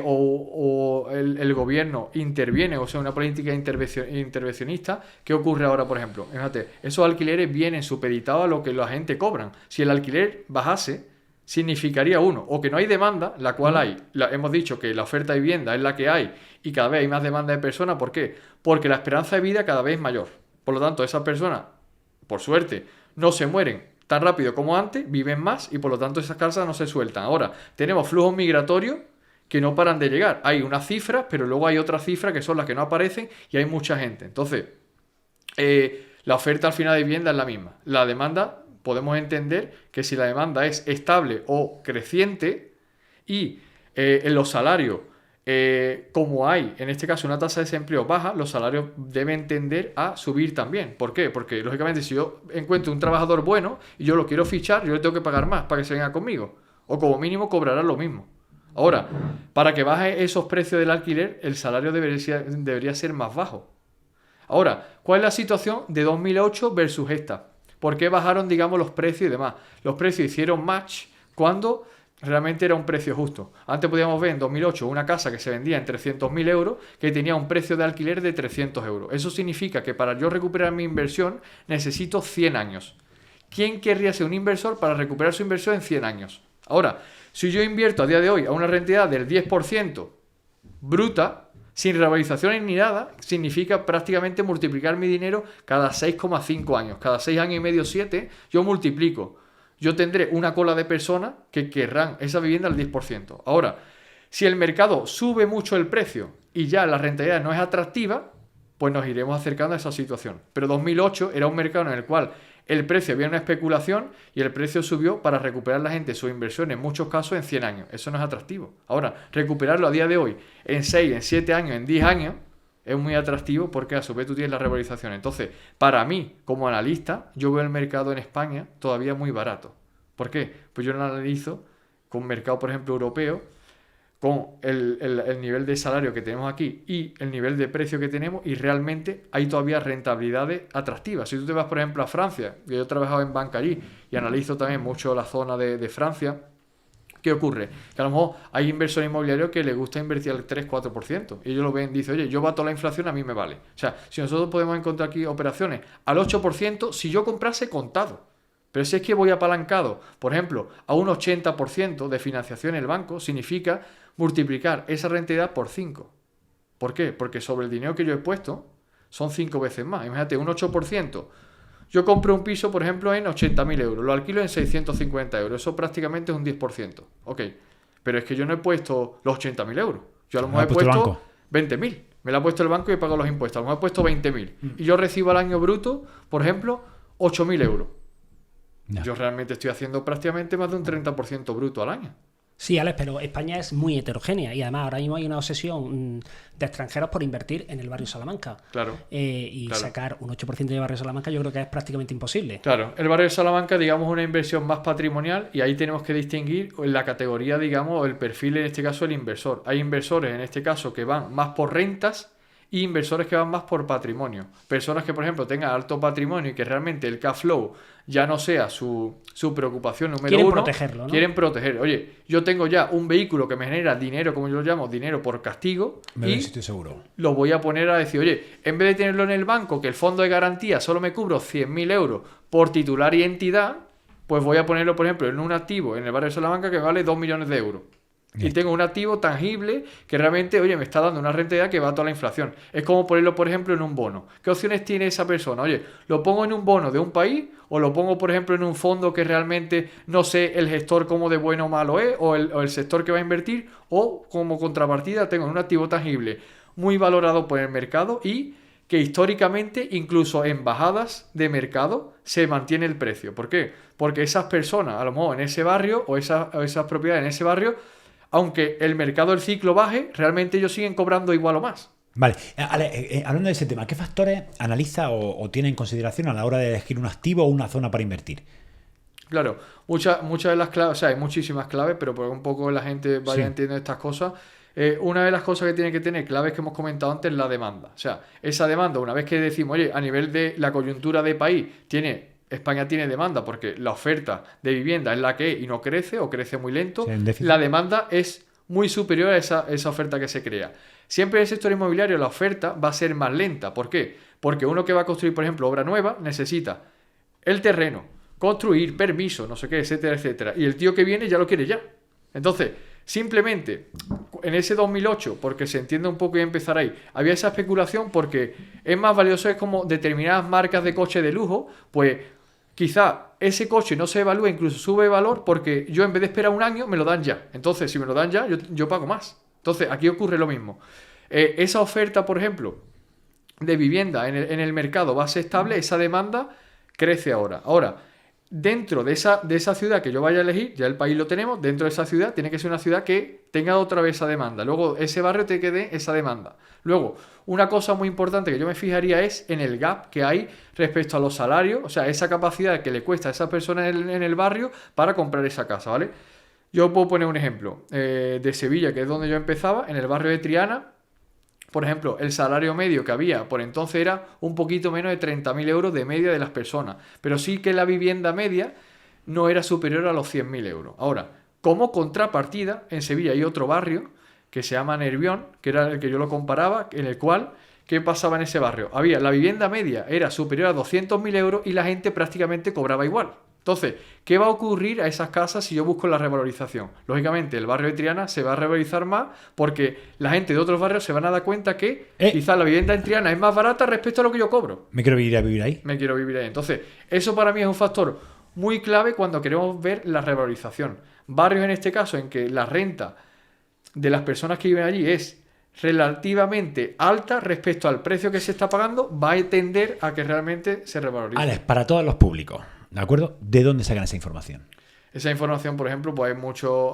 o el gobierno interviene, o sea, una política intervencionista. ¿Qué ocurre ahora, por ejemplo? Fíjate, esos alquileres vienen supeditados a lo que la gente cobran. Si el alquiler bajase, significaría o que no hay demanda, la cual hay. Hemos dicho que la oferta de vivienda es la que hay, y cada vez hay más demanda de personas. ¿Por qué? Porque la esperanza de vida cada vez es mayor. Por lo tanto, esas personas, por suerte, no se mueren tan rápido como antes, viven más, y por lo tanto esas casas no se sueltan. Ahora, tenemos flujos migratorios que no paran de llegar. Hay unas cifras, pero luego hay otras cifras que son las que no aparecen, y hay mucha gente. Entonces, la oferta al final de vivienda es la misma. La demanda, podemos entender que si la demanda es estable o creciente, y en los salarios, como hay en este caso una tasa de desempleo baja, los salarios deben tender a subir también. ¿Por qué? Porque lógicamente, si yo encuentro un trabajador bueno y yo lo quiero fichar, yo le tengo que pagar más para que se venga conmigo, o como mínimo cobrará lo mismo. Ahora, para que baje esos precios del alquiler, el salario debería ser más bajo. Ahora, ¿cuál es la situación de 2008 versus esta? ¿Por qué bajaron, digamos, los precios y demás? Los precios hicieron match cuando realmente era un precio justo. Antes podíamos ver en 2008 una casa que se vendía en 300.000 euros que tenía un precio de alquiler de 300 euros. Eso significa que para yo recuperar mi inversión necesito 100 años. ¿Quién querría ser un inversor para recuperar su inversión en 100 años? Ahora, si yo invierto a día de hoy a una rentabilidad del 10% bruta, sin revalorizaciones ni nada, significa prácticamente multiplicar mi dinero cada 6,5 años. Cada 6 años y medio, 7, yo multiplico. Yo tendré una cola de personas que querrán esa vivienda al 10%. Ahora, si el mercado sube mucho el precio y ya la rentabilidad no es atractiva, pues nos iremos acercando a esa situación. Pero 2008 era un mercado en el cual el precio había una especulación y el precio subió para recuperar la gente su inversión en muchos casos en 100 años. Eso no es atractivo. Ahora, recuperarlo a día de hoy en 6, en 7 años, en 10 años, es muy atractivo porque a su vez tú tienes la revalorización. Entonces, para mí, como analista, yo veo el mercado en España todavía muy barato. ¿Por qué? Pues yo lo analizo con mercado, por ejemplo, europeo, con el nivel de salario que tenemos aquí y el nivel de precio que tenemos, y realmente hay todavía rentabilidades atractivas. Si tú te vas, por ejemplo, a Francia, que yo he trabajado en banca allí y analizo también mucho la zona de Francia, ¿qué ocurre? Que a lo mejor hay inversores inmobiliarios que les gusta invertir al 3-4%. Y ellos lo ven, dicen, oye, yo bato la inflación, a mí me vale. O sea, si nosotros podemos encontrar aquí operaciones al 8%, si yo comprase contado. Pero si es que voy apalancado, por ejemplo, a un 80% de financiación en el banco, significa multiplicar esa rentabilidad por 5. ¿Por qué? Porque sobre el dinero que yo he puesto son 5 veces más. Imagínate, un 8%. Yo compro un piso, por ejemplo, en 80.000 euros, lo alquilo en 650 euros. Eso prácticamente es un 10%. Ok, pero es que yo no he puesto los 80.000 euros. Yo a lo mejor he puesto 20.000. Me lo ha puesto el banco y he pagado los impuestos. A lo mejor he puesto 20.000. Y yo recibo al año bruto, por ejemplo, 8.000 euros. No. Yo realmente estoy haciendo prácticamente más de un 30% bruto al año.
Sí, Alex, pero España es muy heterogénea y además ahora mismo hay una obsesión de extranjeros por invertir en el barrio Salamanca.
Claro.
Claro. Sacar un 8% de barrio Salamanca yo creo que es prácticamente imposible.
Claro, el barrio de Salamanca, digamos, una inversión más patrimonial, y ahí tenemos que distinguir la categoría, digamos, o el perfil, en este caso, del inversor. Hay inversores, en este caso, que van más por rentas, y inversores que van más por patrimonio. Personas que, por ejemplo, tengan alto patrimonio y que realmente el cash flow ya no sea su preocupación número uno.
Quieren protegerlo, ¿no?
Quieren proteger. Oye, yo tengo ya un vehículo que me genera dinero, como yo lo llamo, dinero por castigo.
Y estoy seguro.
Lo voy a poner a decir, oye, en vez de tenerlo en el banco, que el fondo de garantía solo me cubro 100.000 euros por titular y entidad, pues voy a ponerlo, por ejemplo, en un activo en el barrio de Salamanca que vale 2 millones de euros. Y tengo un activo tangible que realmente, oye, me está dando una rentabilidad que va a toda la inflación. Es como ponerlo, por ejemplo, en un bono. ¿Qué opciones tiene esa persona? Oye, ¿lo pongo en un bono de un país o lo pongo, por ejemplo, en un fondo que realmente no sé el gestor cómo de bueno o malo es, o el sector que va a invertir, o como contrapartida tengo un activo tangible muy valorado por el mercado y que históricamente, incluso en bajadas de mercado, se mantiene el precio? ¿Por qué? Porque esas personas, a lo mejor en ese barrio o esas propiedades en ese barrio, aunque el mercado del ciclo baje, realmente ellos siguen cobrando igual o más.
Vale, hablando de ese tema, ¿qué factores analiza o tiene en consideración a la hora de elegir un activo o una zona para invertir?
Claro, muchas de las claves, o sea, hay muchísimas claves, pero por un poco la gente vaya entendiendo estas cosas. Una de las cosas que tiene que tener claves que hemos comentado antes es la demanda. O sea, esa demanda, una vez que decimos, oye, a nivel de la coyuntura de país, España tiene demanda porque la oferta de vivienda es la que es y no crece o crece muy lento. Sí, la demanda es muy superior a esa oferta que se crea. Siempre en el sector inmobiliario la oferta va a ser más lenta. ¿Por qué? Porque uno que va a construir, por ejemplo, obra nueva, necesita el terreno, construir, permiso, no sé qué, etcétera, etcétera. Y el tío que viene ya lo quiere ya. Entonces, simplemente en ese 2008, porque se entiende un poco y empezar ahí, había esa especulación porque es más valioso, es como determinadas marcas de coche de lujo, pues quizá ese coche no se evalúa, incluso sube de valor, porque yo en vez de esperar un año me lo dan ya. Entonces, si me lo dan ya, yo pago más. Entonces, aquí ocurre lo mismo. Esa oferta, por ejemplo, de vivienda en el mercado va a ser estable, esa demanda crece ahora. Ahora, dentro de esa ciudad que yo vaya a elegir, ya el país lo tenemos, dentro de esa ciudad tiene que ser una ciudad que tenga otra vez esa demanda. Luego, ese barrio te quede esa demanda. Luego, una cosa muy importante que yo me fijaría es en el gap que hay respecto a los salarios, o sea, esa capacidad que le cuesta a esa persona en el barrio para comprar esa casa, ¿vale? Yo puedo poner un ejemplo de Sevilla, que es donde yo empezaba, en el barrio de Triana. Por ejemplo, el salario medio que había por entonces era un poquito menos de 30.000 euros de media de las personas. Pero sí que la vivienda media no era superior a los 100.000 euros. Ahora, como contrapartida, en Sevilla hay otro barrio que se llama Nervión, que era el que yo lo comparaba, en el cual, ¿qué pasaba en ese barrio? La vivienda media era superior a 200.000 euros y la gente prácticamente cobraba igual. Entonces, ¿qué va a ocurrir a esas casas si yo busco la revalorización? Lógicamente, el barrio de Triana se va a revalorizar más porque la gente de otros barrios se van a dar cuenta que quizás la vivienda en Triana es más barata respecto a lo que yo cobro.
Me quiero ir a vivir ahí.
Me quiero vivir ahí. Entonces, eso para mí es un factor muy clave cuando queremos ver la revalorización. Barrios en este caso en que la renta de las personas que viven allí es relativamente alta respecto al precio que se está pagando, va a tender a que realmente se revalorice.
Alex, para todos los públicos, ¿de acuerdo? ¿De dónde sacan esa información?
Esa información, por ejemplo, pues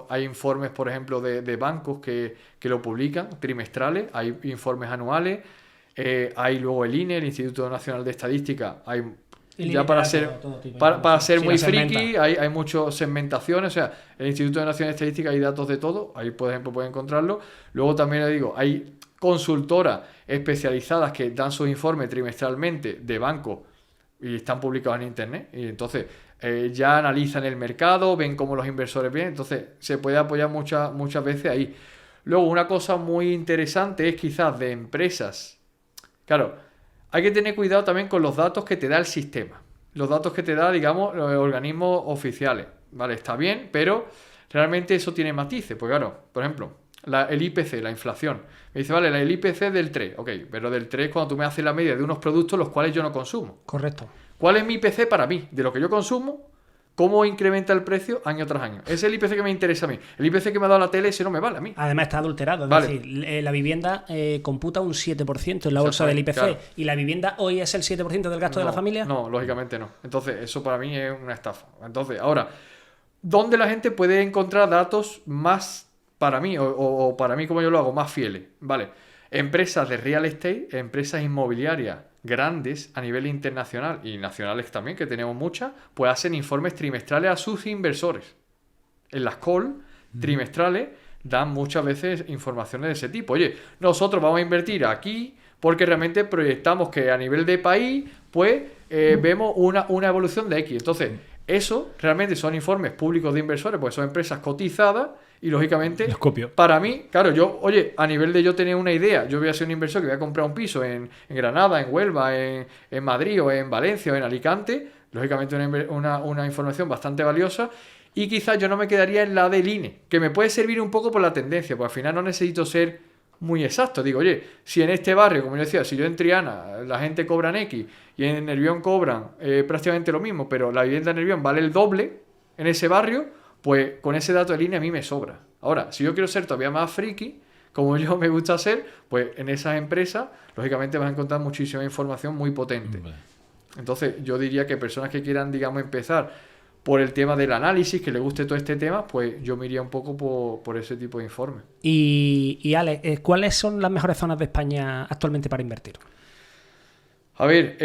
hay informes, por ejemplo, de bancos que lo publican trimestrales, hay informes anuales, hay luego el INE, el Instituto Nacional de Estadística, hay ya para ser muy friki, hay muchas segmentaciones, o sea, el Instituto Nacional de Estadística hay datos de todo, ahí por ejemplo pueden encontrarlo. Luego también le digo, hay consultoras especializadas que dan sus informes trimestralmente de bancos y están publicados en internet, y entonces ya analizan el mercado, ven cómo los inversores ven, entonces se puede apoyar muchas veces ahí. Luego una cosa muy interesante es quizás de empresas, claro, hay que tener cuidado también con los datos que te da el sistema. Los datos que te da, digamos, los organismos oficiales. Vale, está bien, pero realmente eso tiene matices. Pues claro, por ejemplo, el IPC, la inflación. Me dice, vale, el IPC del 3. Ok, pero del 3 cuando tú me haces la media de unos productos los cuales yo no consumo.
Correcto.
¿Cuál es mi IPC para mí? De lo que yo consumo, ¿cómo incrementa el precio año tras año? Ese es el IPC que me interesa a mí. El IPC que me ha dado la tele, ese no me vale a mí.
Además está adulterado. Es
Vale.
decir, la vivienda computa un 7% en la bolsa del IPC.
Claro.
¿Y la vivienda hoy es el 7% del gasto de la familia?
No, lógicamente no. Entonces, eso para mí es una estafa. Entonces, ahora, ¿dónde la gente puede encontrar datos más, para mí, o para mí como yo lo hago, más fieles? Vale. Empresas de real estate, empresas inmobiliarias grandes a nivel internacional y nacionales también, que tenemos muchas, pues hacen informes trimestrales a sus inversores. En las call trimestrales dan muchas veces informaciones de ese tipo. Oye, nosotros vamos a invertir aquí porque realmente proyectamos que a nivel de país, pues vemos una evolución de X. Entonces, eso realmente son informes públicos de inversores, porque son empresas cotizadas y lógicamente,
Los copio.
para mí, claro, a nivel de yo tener una idea, yo voy a ser un inversor que voy a comprar un piso en Granada, en Huelva, en Madrid o en Valencia o en Alicante, lógicamente una información bastante valiosa. Y quizás yo no me quedaría en la del INE, que me puede servir un poco por la tendencia, porque al final no necesito ser muy exacto. Digo, oye, si en este barrio, como yo decía, si yo en Triana la gente cobra en X y en Nervión cobran prácticamente lo mismo, pero la vivienda en Nervión vale el doble en ese barrio, pues con ese dato de línea a mí me sobra. Ahora, si yo quiero ser todavía más friki, como yo me gusta ser, pues en esas empresas, lógicamente vas a encontrar muchísima información muy potente. Entonces, yo diría que personas que quieran, digamos, empezar por el tema del análisis, que les guste todo este tema, pues yo me iría un poco por ese tipo de informes.
Y Ale, ¿cuáles son las mejores zonas de España actualmente para invertir?
A ver,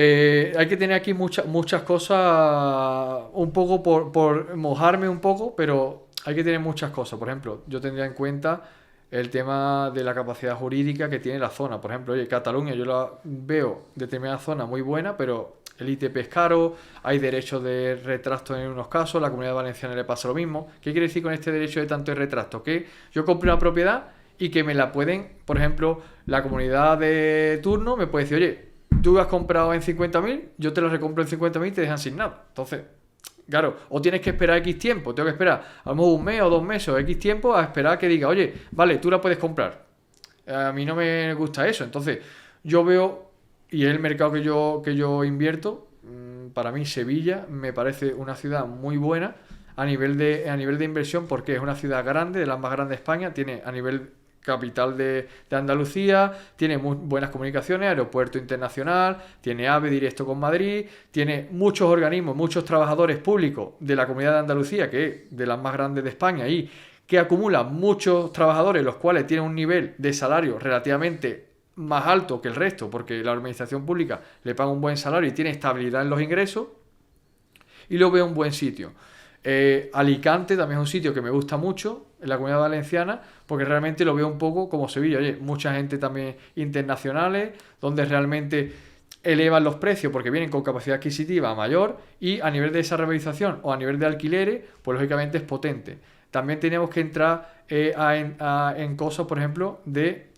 hay que tener aquí muchas cosas, un poco por mojarme un poco, pero hay que tener muchas cosas. Por ejemplo, yo tendría en cuenta el tema de la capacidad jurídica que tiene la zona. Por ejemplo, oye, Cataluña, yo la veo determinada zona muy buena, pero el ITP es caro, hay derechos de retracto en unos casos, la Comunidad Valenciana le pasa lo mismo. ¿Qué quiere decir con este derecho de tanto de retracto? Que yo compro una propiedad y que me la pueden, por ejemplo, la comunidad de turno me puede decir, oye, tú has comprado en 50.000, yo te lo recompro en 50.000 y te dejan sin nada. Entonces, claro, o tienes que esperar X tiempo, tengo que esperar a lo mejor un mes o 2 meses o X tiempo a esperar que diga, oye, vale, tú la puedes comprar. A mí no me gusta eso. Entonces, yo veo, y es el mercado que yo invierto, para mí Sevilla me parece una ciudad muy buena a nivel de inversión, porque es una ciudad grande, de las más grandes de España, tiene a nivel capital de Andalucía, tiene muy buenas comunicaciones, aeropuerto internacional, tiene AVE directo con Madrid, tiene muchos organismos, muchos trabajadores públicos de la Comunidad de Andalucía, que es de las más grandes de España y que acumula muchos trabajadores, los cuales tienen un nivel de salario relativamente más alto que el resto, porque la administración pública le paga un buen salario y tiene estabilidad en los ingresos, y lo veo un buen sitio. Alicante también es un sitio que me gusta mucho, en la Comunidad Valenciana, porque realmente lo veo un poco como Sevilla. Oye, mucha gente también internacionales, donde realmente elevan los precios porque vienen con capacidad adquisitiva mayor y a nivel de desarrollización o a nivel de alquileres, pues lógicamente es potente. También tenemos que entrar en cosas, por ejemplo, de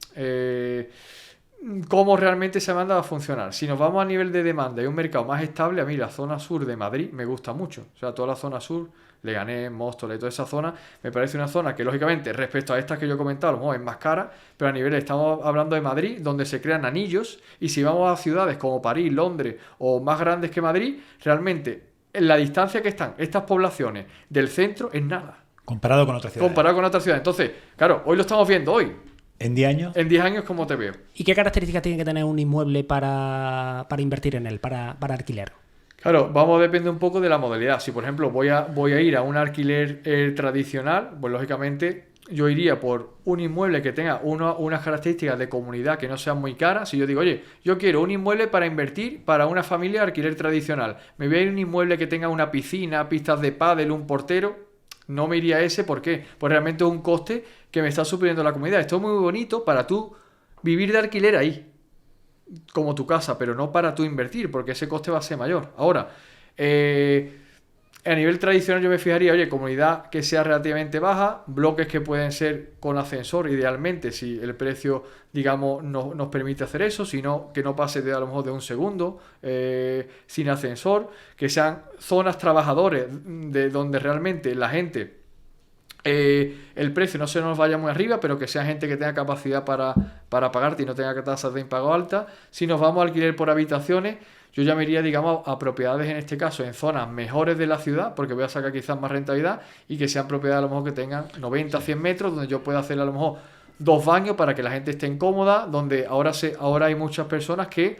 cómo realmente esa demanda va a funcionar. Si nos vamos a nivel de demanda y un mercado más estable, a mí la zona sur de Madrid me gusta mucho. O sea, toda la zona sur, Leganés, Móstoles, toda esa zona, me parece una zona que lógicamente respecto a estas que yo he comentado, a lo mejor es más cara, pero a nivel, estamos hablando de Madrid, donde se crean anillos, y si vamos a ciudades como París, Londres o más grandes que Madrid, realmente en la distancia que están estas poblaciones del centro es nada.
Comparado con otras ciudades.
Comparado con otras ciudades. Entonces, claro, hoy lo estamos viendo hoy.
¿En 10 años?
En 10 años, ¿cómo te veo?
¿Y qué características tiene que tener un inmueble para invertir en él, para alquiler?
Claro, vamos a depender un poco de la modalidad. Si, por ejemplo, voy a ir a un alquiler tradicional, pues lógicamente yo iría por un inmueble que tenga unas características de comunidad que no sean muy caras. Si yo digo, oye, yo quiero un inmueble para invertir para una familia de alquiler tradicional, me voy a ir a un inmueble que tenga una piscina, pistas de pádel, un portero, no me iría a ese. ¿Por qué? Pues realmente es un coste que me está suponiendo la comunidad. Esto es muy bonito para tú vivir de alquiler ahí, como tu casa, pero no para tú invertir, porque ese coste va a ser mayor. Ahora, a nivel tradicional yo me fijaría, oye, comunidad que sea relativamente baja, bloques que pueden ser con ascensor, idealmente, si el precio, digamos, nos permite hacer eso, sino que no pase a lo mejor de un segundo, sin ascensor, que sean zonas trabajadores, de donde realmente la gente... el precio no se nos vaya muy arriba, pero que sea gente que tenga capacidad para pagarte y no tenga tasas de impago altas. Si nos vamos a alquiler por habitaciones, yo ya me iría, digamos, a propiedades, en este caso, en zonas mejores de la ciudad, porque voy a sacar quizás más rentabilidad, y que sean propiedades a lo mejor que tengan 90, 100 metros, donde yo pueda hacer a lo mejor 2 baños para que la gente esté incómoda, donde ahora hay muchas personas que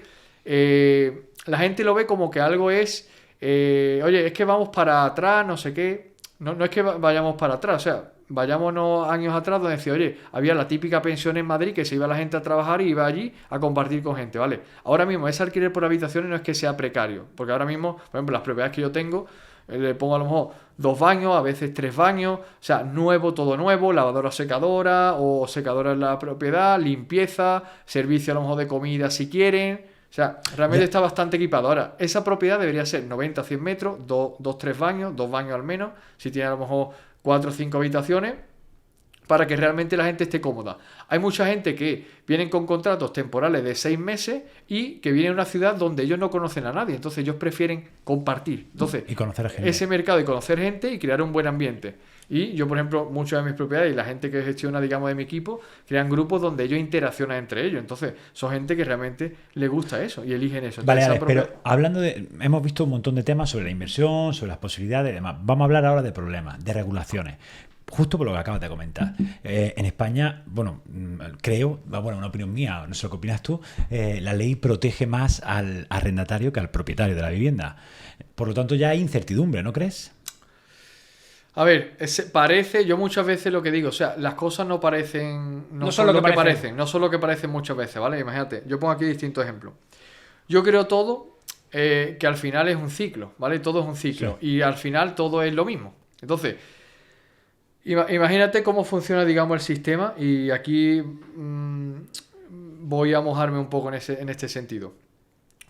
la gente lo ve como que algo es, oye, es que vamos para atrás, no sé qué. No es que vayamos para atrás, o sea, vayámonos años atrás donde decía, oye, había la típica pensión en Madrid que se iba la gente a trabajar y iba allí a compartir con gente, ¿vale? Ahora mismo ese alquiler por habitaciones no es que sea precario, porque ahora mismo, por ejemplo, las propiedades que yo tengo, le pongo a lo mejor 2 baños, a veces 3 baños, o sea, nuevo, todo nuevo, lavadora secadora o secadora en la propiedad, limpieza, servicio a lo mejor de comida si quieren. O sea, realmente está bastante equipado. Ahora, esa propiedad debería ser 90, 100 metros, 2-3 baños, 2 baños al menos, si tiene a lo mejor 4 o 5 habitaciones, para que realmente la gente esté cómoda. Hay mucha gente que vienen con contratos temporales de 6 meses y que viene a una ciudad donde ellos no conocen a nadie, entonces ellos prefieren compartir. Entonces,
y conocer a gente.
Ese mercado y conocer gente y crear un buen ambiente. Y yo, por ejemplo, muchas de mis propiedades y la gente que gestiona, digamos, de mi equipo, crean grupos donde ellos interaccionan entre ellos. Entonces, son gente que realmente le gusta eso y eligen eso.
Vale,
Entonces,
Alex, pero hablando de... Hemos visto un montón de temas sobre la inversión, sobre las posibilidades y demás. Vamos a hablar ahora de problemas, de regulaciones. Justo por lo que acabas de comentar. En España, bueno, creo, bueno, una opinión mía, no sé lo que opinas tú, la ley protege más al arrendatario que al propietario de la vivienda. Por lo tanto, ya hay incertidumbre, ¿no crees?
A ver, parece, yo muchas veces lo que digo, o sea, las cosas no parecen, no son lo que parecen, no son lo que parecen muchas veces, ¿vale? Imagínate, yo pongo aquí distintos ejemplos. Yo creo todo que al final es un ciclo, ¿vale? Todo es un ciclo, sí. Y al final todo es lo mismo. Entonces, imagínate cómo funciona, digamos, el sistema, y aquí voy a mojarme un poco en este sentido.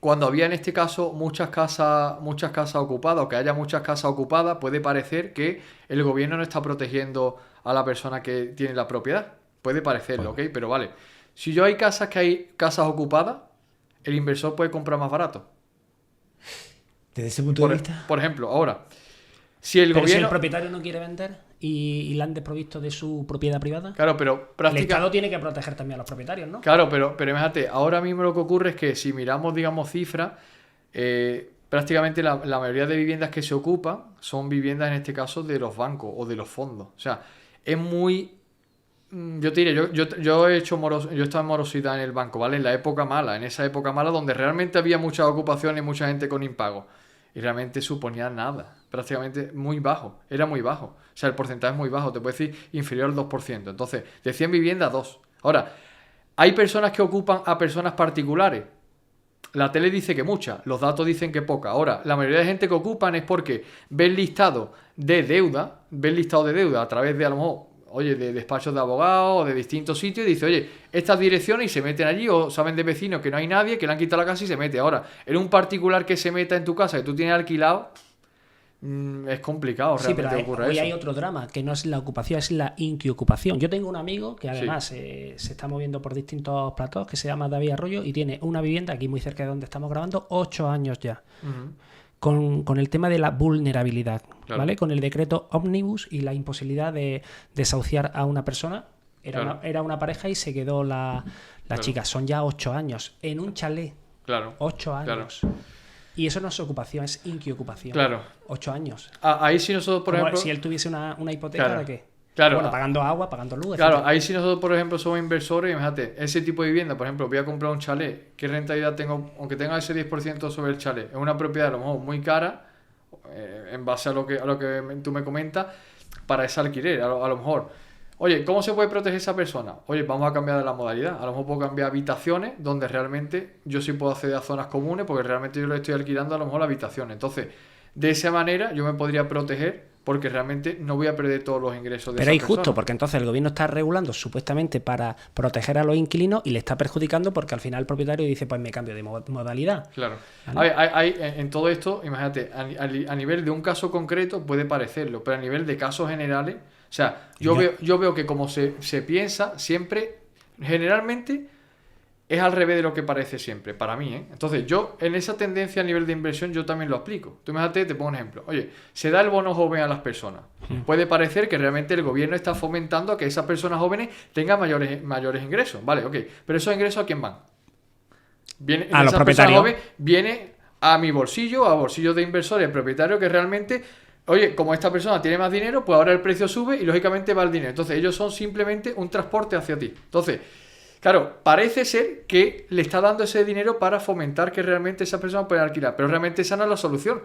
Cuando había en este caso muchas casas ocupadas, o que haya muchas casas ocupadas, puede parecer que el gobierno no está protegiendo a la persona que tiene la propiedad. Puede parecerlo, ¿ok? Pero vale, si hay casas ocupadas, el inversor puede comprar más barato.
Desde ese punto de vista.
Por ejemplo, ahora, si el
propietario no quiere vender y la han desprovisto de su propiedad privada,
claro, pero
el Estado tiene que proteger también a los propietarios, ¿no?
Claro, pero imagínate, ahora mismo lo que ocurre es que si miramos, digamos, cifras, prácticamente la mayoría de viviendas que se ocupan son viviendas, en este caso, de los bancos o de los fondos. O sea, es muy... Yo te diré, yo he estado en morosidad en el banco, ¿vale? En la época mala, en esa época mala donde realmente había muchas ocupaciones y mucha gente con impago. Y realmente suponía nada, prácticamente muy bajo, era muy bajo. O sea, el porcentaje es muy bajo, te puedo decir inferior al 2%. Entonces, de 100 viviendas, 2. Ahora, ¿hay personas que ocupan a personas particulares? La tele dice que mucha, los datos dicen que poca. Ahora, la mayoría de gente que ocupan es porque ven listado de deuda, a través de, a lo mejor, oye, de despachos de abogados o de distintos sitios, y dice, oye, estas direcciones, y se meten allí, o saben de vecinos que no hay nadie, que le han quitado la casa y se mete. Ahora, en un particular que se meta en tu casa que tú tienes alquilado, es complicado realmente
pero
ocurre
hoy
eso.
hay otro drama, que no es la ocupación, es la inquiocupación. Yo tengo un amigo que además se está moviendo por distintos platos, que se llama David Arroyo, y tiene una vivienda aquí muy cerca de donde estamos grabando, 8 años ya. Con el tema de la vulnerabilidad,
Claro.
¿vale? Con el decreto Omnibus y la imposibilidad de desahuciar a una persona. Era una pareja y se quedó la chica. Son ya 8 años en un chalet.
Claro.
8 años.
Claro.
Y eso no es ocupación, es inquiocupación.
Claro.
8 años.
Ahí sí nosotros, por
Como
ejemplo...
si él tuviese una hipoteca,
Claro.
¿de qué?
Claro.
Bueno, pagando agua, pagando luz.
Claro,
etcétera.
ahí sí nosotros, por ejemplo, somos inversores, imagínate, ese tipo de vivienda, por ejemplo, voy a comprar un chalet, ¿qué rentabilidad tengo? Aunque tenga ese 10% sobre el chalet, es una propiedad a lo mejor muy cara, en base a lo que tú me comentas, para ese alquiler, a lo mejor. Oye, ¿cómo se puede proteger esa persona? Oye, vamos a cambiar de la modalidad. A lo mejor puedo cambiar habitaciones donde realmente yo sí puedo acceder a zonas comunes porque realmente yo le estoy alquilando a lo mejor la habitación. Entonces, de esa manera yo me podría proteger porque realmente no voy a perder todos los ingresos de
Pero
esa
es injusto,
persona.
porque entonces el gobierno está regulando supuestamente para proteger a los inquilinos y le está perjudicando porque al final el propietario dice, pues me cambio de modalidad.
Claro.
¿Vale?
En todo esto, imagínate, a nivel de un caso concreto puede parecerlo, pero a nivel de casos generales, o sea, yo veo que como se piensa, siempre, generalmente, es al revés de lo que parece siempre, para mí, ¿eh? Entonces, yo, en esa tendencia a nivel de inversión, yo también lo aplico. Tú imagínate, te pongo un ejemplo. Oye, se da el bono joven a las personas. Puede parecer que realmente el gobierno está fomentando a que esas personas jóvenes tengan mayores ingresos, ¿vale? Ok, pero esos ingresos, ¿a quién van? Viene,
A los propietarios.
Viene a mi bolsillo, a bolsillos de inversores, propietarios que realmente, oye, como esta persona tiene más dinero, pues ahora el precio sube y lógicamente va el dinero. Entonces ellos son simplemente un transporte hacia ti. Entonces, claro, parece ser que le está dando ese dinero para fomentar que realmente esa persona pueda alquilar, pero realmente esa no es la solución.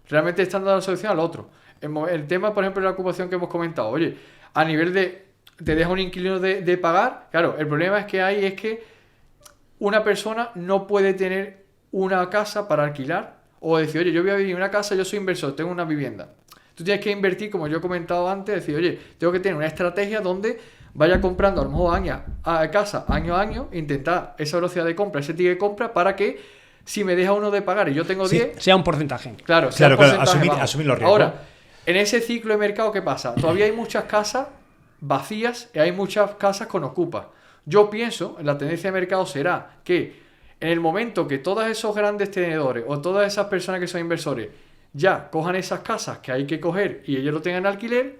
Realmente están dando la solución al otro. El tema, por ejemplo, de la ocupación que hemos comentado. Oye, a nivel de te deja un inquilino de pagar, claro, el problema es que una persona no puede tener una casa para alquilar o decir, oye, yo voy a vivir en una casa, yo soy inversor, tengo una vivienda. Tú tienes que invertir, como yo he comentado antes, decir, oye, tengo que tener una estrategia donde vaya comprando a lo mejor casa año a año, intentar esa velocidad de compra, ese ticket de compra, para que si me deja uno de pagar y yo tengo 10,
sea un porcentaje.
claro, sea un porcentaje bajo.
Asumir los riesgos.
Ahora, en ese ciclo de mercado, ¿qué pasa? Todavía hay muchas casas vacías y hay muchas casas con ocupas. Yo pienso, la tendencia de mercado será que en el momento que todos esos grandes tenedores o todas esas personas que son inversores ya cojan esas casas que hay que coger y ellos lo tengan en alquiler,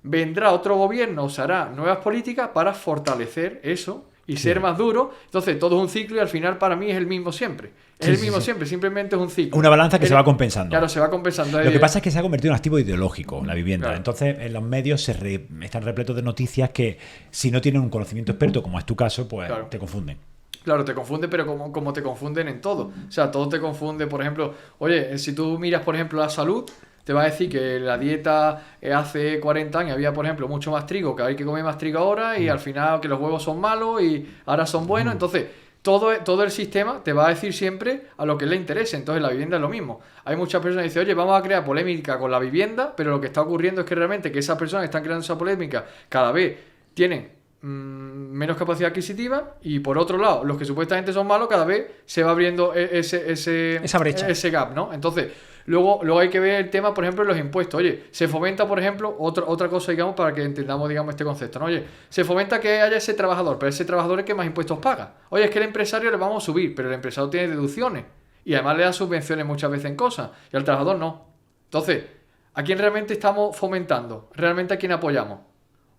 vendrá otro gobierno, se hará nuevas políticas para fortalecer eso y ser más duro. Entonces todo es un ciclo y al final para mí es el mismo siempre. Es el mismo siempre, simplemente es un ciclo.
Una balanza que se va compensando.
Claro, se va compensando.
Lo que pasa es que se ha convertido en un activo ideológico la vivienda.
Claro.
Entonces, en los medios están repletos de noticias que, si no tienen un conocimiento experto, como es tu caso, pues
Claro.
te confunden.
Claro, te confunde, pero como te confunden en todo. O sea, todo te confunde, por ejemplo, oye, si tú miras, por ejemplo, la salud, te va a decir que la dieta hace 40 años había, por ejemplo, mucho más trigo, que hay que comer más trigo ahora, y al final que los huevos son malos y ahora son buenos. Entonces, todo el sistema te va a decir siempre a lo que le interese. Entonces, la vivienda es lo mismo. Hay muchas personas que dicen, oye, vamos a crear polémica con la vivienda, pero lo que está ocurriendo es que realmente que esas personas que están creando esa polémica cada vez tienen menos capacidad adquisitiva, y por otro lado, los que supuestamente son malos, cada vez se va abriendo
Esa brecha.
ese gap, ¿no? Entonces, luego hay que ver el tema, por ejemplo, de los impuestos. Oye, se fomenta, por ejemplo, otra cosa, digamos, para que entendamos, digamos, este concepto, ¿no? Oye, se fomenta que haya ese trabajador, pero ese trabajador es que más impuestos paga. Oye, es que el empresario le vamos a subir, pero el empresario tiene deducciones y además le dan subvenciones muchas veces en cosas, y al trabajador no. Entonces, ¿a quién realmente estamos fomentando? ¿Realmente a quién apoyamos?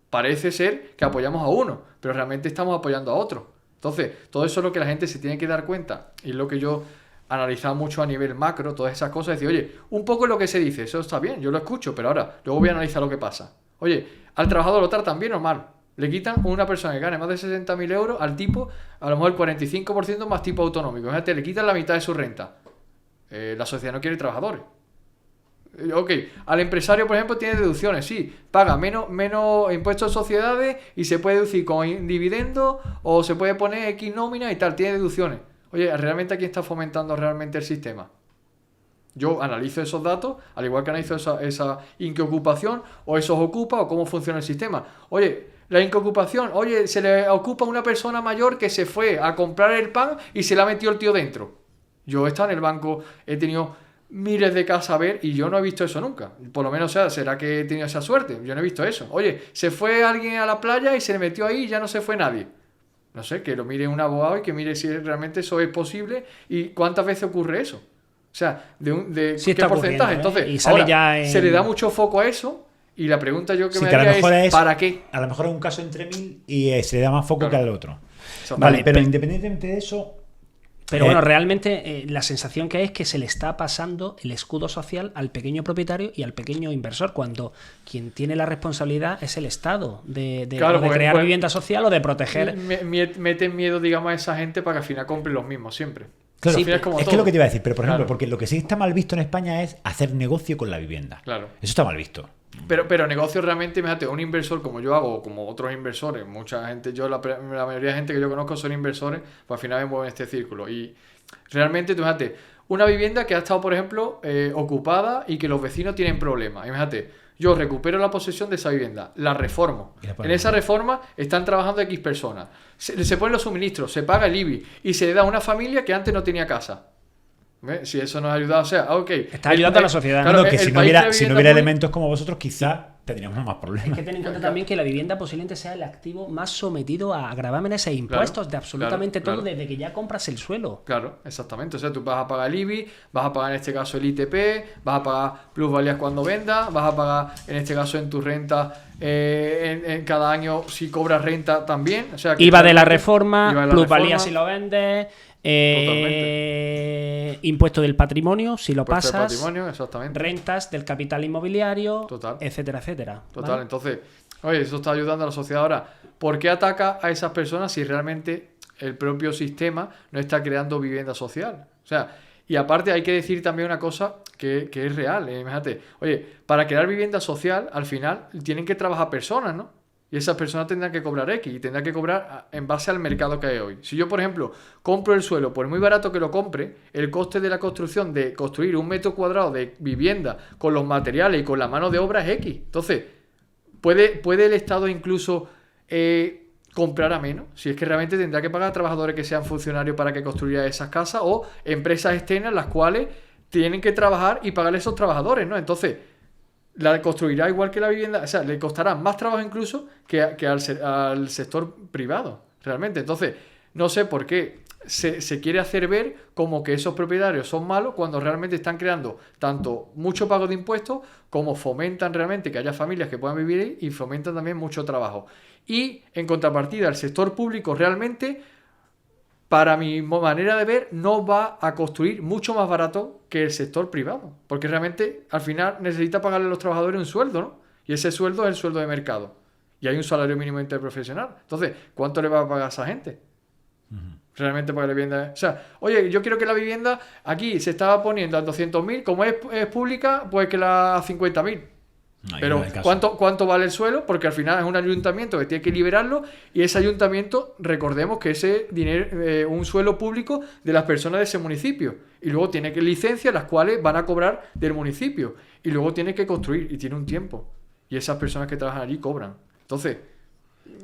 Parece ser que apoyamos a uno, pero realmente estamos apoyando a otro. Entonces, todo eso es lo que la gente se tiene que dar cuenta, y es lo que yo analizaba mucho a nivel macro, todas esas cosas, decir, oye, un poco lo que se dice, eso está bien, yo lo escucho, pero ahora, luego voy a analizar lo que pasa. Oye, al trabajador lo tratan bien o mal. Le quitan a una persona que gane más de 60.000 euros, al tipo, a lo mejor el 45% más tipo autonómico. Fíjate, le quitan la mitad de su renta. La sociedad no quiere trabajadores. Ok, al empresario, por ejemplo, tiene deducciones, sí, paga menos impuestos a sociedades y se puede deducir con dividendos o se puede poner X nómina y tal, tiene deducciones. oye, ¿realmente quién está fomentando realmente el sistema? Yo analizo esos datos, al igual que analizo esa inquiocupación o esos ocupa o cómo funciona el sistema. Oye, la inquiocupación, oye, se le ocupa a una persona mayor que se fue a comprar el pan y se le ha metido el tío dentro. Yo he estado en el banco, he tenido miles de casas a ver y yo no he visto eso nunca. Por lo menos, o sea, será que he tenido esa suerte. Yo no he visto eso. Oye, se fue alguien a la playa y se le metió ahí y ya no se fue nadie. No sé, que lo mire un abogado y que mire si realmente eso es posible y cuántas veces ocurre eso. O sea, de
Sí,
qué
está
porcentaje.
ocurriendo,
Entonces,
y sale
ahora,
ya en...
se le da mucho foco a eso y la pregunta yo que
Sí,
me
que a lo
haría
mejor
es
es
¿para qué?
A lo mejor es un caso entre 1000 y se le da más foco
Claro.
que al otro.
Exacto.
Vale,
Vale,
pero
pero-
independientemente de eso,
Pero bueno, realmente la sensación que hay es que se le está pasando el escudo social al pequeño propietario y al pequeño inversor, cuando quien tiene la responsabilidad es el Estado de
Claro,
o de
porque-
crear
porque-
vivienda social o de proteger.
Meten miedo, digamos, a esa gente para que al final compre los mismos siempre.
claro,
Al final es como
es que
todo.
lo que te iba a decir, pero por ejemplo,
Claro.
porque lo que sí está mal visto en España es hacer negocio con la vivienda.
Claro.
Eso está mal visto.
Pero negocio realmente, fíjate, un inversor como yo hago, o como otros inversores, mucha gente, la mayoría de gente que yo conozco son inversores, pues al final me muevo en este círculo. Y realmente, tú fíjate, una vivienda que ha estado, por ejemplo, ocupada y que los vecinos tienen problemas. Imagínate, yo recupero la posesión de esa vivienda, la reformo.
Y la
En
ponemos.
esa reforma están trabajando X personas. Se ponen los suministros, se paga el IBI y se le da a una familia que antes no tenía casa. ¿Ves? Si eso nos ha ayudado, o sea, ok.
Está ayudando a la sociedad.
Claro,
Bueno, que
el
si no
país
hubiera,
tiene
si no
vivienda
hubiera
muy-
elementos como vosotros, quizás tendríamos más
Hay
problemas.
que tener en cuenta también que la vivienda posiblemente sea el activo más sometido a gravámenes e impuestos de absolutamente
claro.
todo desde que ya compras el suelo.
Claro, exactamente. O sea, tú vas a pagar el IBI, vas a pagar en este caso el ITP, vas a pagar plusvalías cuando vendas, vas a pagar en este caso en tu renta, en cada año si cobras renta también. O sea, que
IVA de la
realmente-
reforma,
IVA de la
plusvalía
reforma,
si lo vendes, impuesto del patrimonio si lo
impuesto de
pasas,
patrimonio, exactamente.
rentas del capital inmobiliario,
Total.
etcétera, etcétera.
Total,
¿vale?
entonces, oye, eso está ayudando a la sociedad ahora. ¿Por qué ataca a esas personas si realmente el propio sistema no está creando vivienda social? O sea, y aparte hay que decir también una cosa que es real. Imagínate, oye, para crear vivienda social, al final tienen que trabajar personas, ¿no? Y esas personas tendrán que cobrar X y tendrán que cobrar en base al mercado que hay hoy. Si yo, por ejemplo, compro el suelo, por muy barato que lo compre, el coste de la construcción de construir 1 metro cuadrado de vivienda con los materiales y con la mano de obra es X. Entonces, ¿puede el Estado incluso comprar a menos? Si es que realmente tendrá que pagar a trabajadores que sean funcionarios para que construyan esas casas o empresas externas las cuales tienen que trabajar y pagarle a esos trabajadores, ¿no? Entonces, la construirá igual que la vivienda, o sea, le costará más trabajo incluso que al sector privado, realmente. Entonces, no sé por qué se quiere hacer ver como que esos propietarios son malos cuando realmente están creando tanto mucho pago de impuestos como fomentan realmente que haya familias que puedan vivir ahí y fomentan también mucho trabajo. Y en contrapartida, el sector público realmente, para mi manera de ver, no va a construir mucho más barato que el sector privado. Porque realmente, al final, necesita pagarle a los trabajadores un sueldo, ¿no? Y ese sueldo es el sueldo de mercado. Y hay un salario mínimo interprofesional. Entonces, ¿cuánto le va a pagar a esa gente? Realmente para la vivienda. O sea, oye, yo quiero que la vivienda aquí se estaba poniendo a 200.000, como es pública, pues que la a 50.000.
No,
Pero
no es el caso.
¿cuánto vale el suelo? Porque al final es un ayuntamiento que tiene que liberarlo y ese ayuntamiento, recordemos que ese dinero, un suelo público de las personas de ese municipio. Y luego tiene que licencias las cuales van a cobrar del municipio. Y luego tiene que construir y tiene un tiempo. Y esas personas que trabajan allí cobran. Entonces,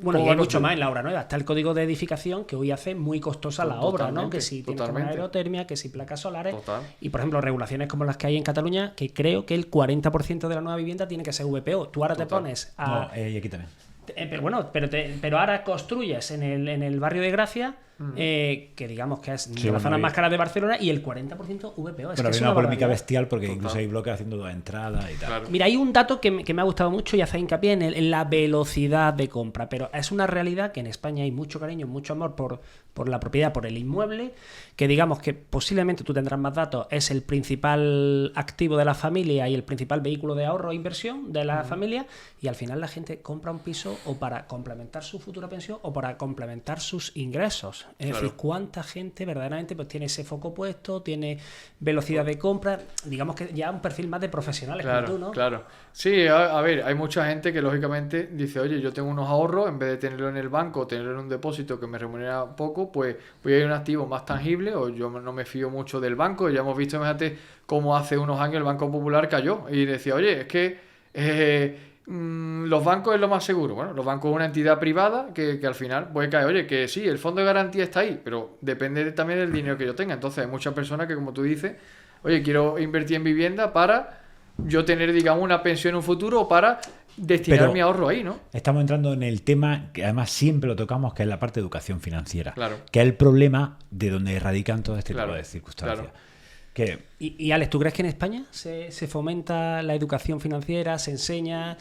Bueno, y
¿cómo
hay
van a
mucho
construir?
más en la obra nueva. Está el código de edificación que hoy hace muy costosa la obra, ¿no?
Totalmente,
Que si tienes que poner
totalmente.
aerotermia, que si placas solares.
Total.
Y por ejemplo, regulaciones como las que hay en Cataluña, que creo que el 40% de la nueva vivienda tiene que ser VPO. Tú ahora te
Total.
pones a.
No, y aquí también.
Pero bueno, pero ahora construyes en el barrio de Gracia, que digamos que es de
Sí,
las
bueno,
zonas
ahí-
más caras de Barcelona, y el 40% VPO. Es
Pero
que
había
es
una
una
polémica
barbaridad.
bestial porque
Total.
incluso hay bloques haciendo 2 entradas y tal.
Claro.
Mira, hay un dato que me ha gustado mucho y hace hincapié en la velocidad de compra, pero es una realidad que en España hay mucho cariño, mucho amor por la propiedad, por el inmueble, que digamos que posiblemente tú tendrás más datos, es el principal activo de la familia y el principal vehículo de ahorro e inversión de la familia, y al final la gente compra un piso o para complementar su futura pensión o para complementar sus ingresos. datos. Es
Claro.
decir, cuánta gente verdaderamente pues tiene ese foco puesto, tiene velocidad de compra, digamos que ya un perfil más de profesionales
Claro,
como tú, ¿no?
claro. Sí, a ver, hay mucha gente que lógicamente dice, oye, yo tengo unos ahorros, en vez de tenerlo en el banco o tenerlo en un depósito que me remunera poco, pues voy a ir a un activo más tangible o yo no me fío mucho del banco. Ya hemos visto, fíjate, cómo hace unos años el Banco Popular cayó y decía, oye, es que los bancos es lo más seguro. Bueno, los bancos es una entidad privada que al final puede caer. Oye, que sí, el fondo de garantía está ahí, pero depende también del dinero que yo tenga. Entonces hay muchas personas que, como tú dices, oye, quiero invertir en vivienda para yo tener, digamos, una pensión en un futuro o para destinar
Pero
mi ahorro ahí, ¿no?
estamos entrando en el tema que además siempre lo tocamos, que es la parte de educación financiera,
Claro.
que es el problema de donde radican todo este
Claro,
tipo de circunstancias.
claro.
Que
Y Alex, ¿tú crees que en España se fomenta la educación financiera, se enseña,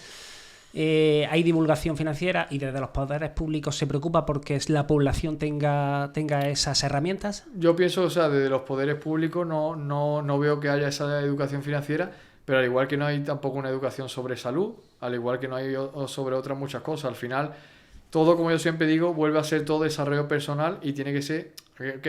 hay divulgación financiera y desde los poderes públicos se preocupa porque la población tenga esas herramientas?
Yo pienso, o sea, desde los poderes públicos no veo que haya esa educación financiera, pero al igual que no hay tampoco una educación sobre salud, al igual que no hay sobre otras muchas cosas, al final todo, como yo siempre digo, vuelve a ser todo desarrollo personal y tiene que ser, ok,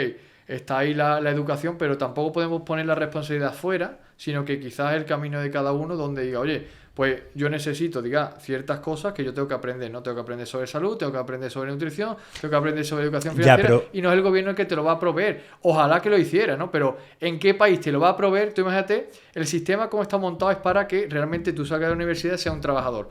está ahí la educación, pero tampoco podemos poner la responsabilidad fuera, sino que quizás el camino de cada uno donde diga, oye, pues yo necesito, diga, ciertas cosas que yo tengo que aprender, ¿no? Tengo que aprender sobre salud, tengo que aprender sobre nutrición, tengo que aprender sobre educación
Ya,
financiera,
pero-
y no es el gobierno el que te lo va a proveer. Ojalá que lo hiciera, ¿no? Pero ¿en qué país te lo va a proveer? Tú imagínate, el sistema como está montado es para que realmente tú salgas de la universidad y seas un trabajador.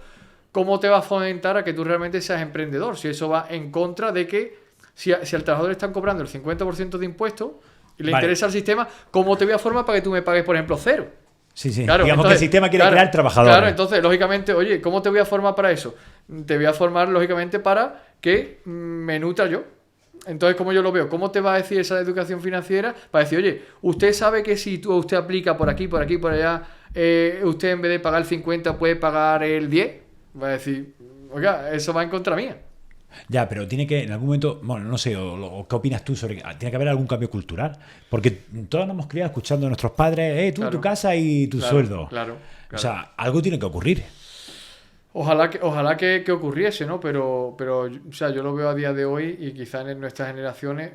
¿Cómo te va a fomentar a que tú realmente seas emprendedor? Si eso va en contra de que, si al trabajador le están cobrando el 50% de impuestos y le
Vale.
interesa el sistema, ¿cómo te voy a formar para que tú me pagues, por ejemplo, cero?
sí, sí.
Claro,
Digamos
entonces,
que el sistema quiere
claro,
crear trabajadores.
Claro, entonces, lógicamente, oye, ¿cómo te voy a formar para eso? Te voy a formar, lógicamente, para que me nutra yo. Entonces, ¿cómo yo lo veo? ¿Cómo te va a decir esa educación financiera? Para decir, oye, usted sabe que si usted aplica por aquí, por allá, usted en vez de pagar el 50 puede pagar el 10. Va a decir, oiga, eso va en contra mía.
Ya, pero tiene que, en algún momento, bueno, no sé, o ¿qué opinas tú sobre que tiene que haber algún cambio cultural? Porque todos nos hemos criado escuchando a nuestros padres, tú,
Claro.
tu casa y tu
Claro,
sueldo.
claro.
O sea, algo tiene que ocurrir.
Ojalá que ocurriese, ¿no? Pero, o sea, yo lo veo a día de hoy y quizás en nuestras generaciones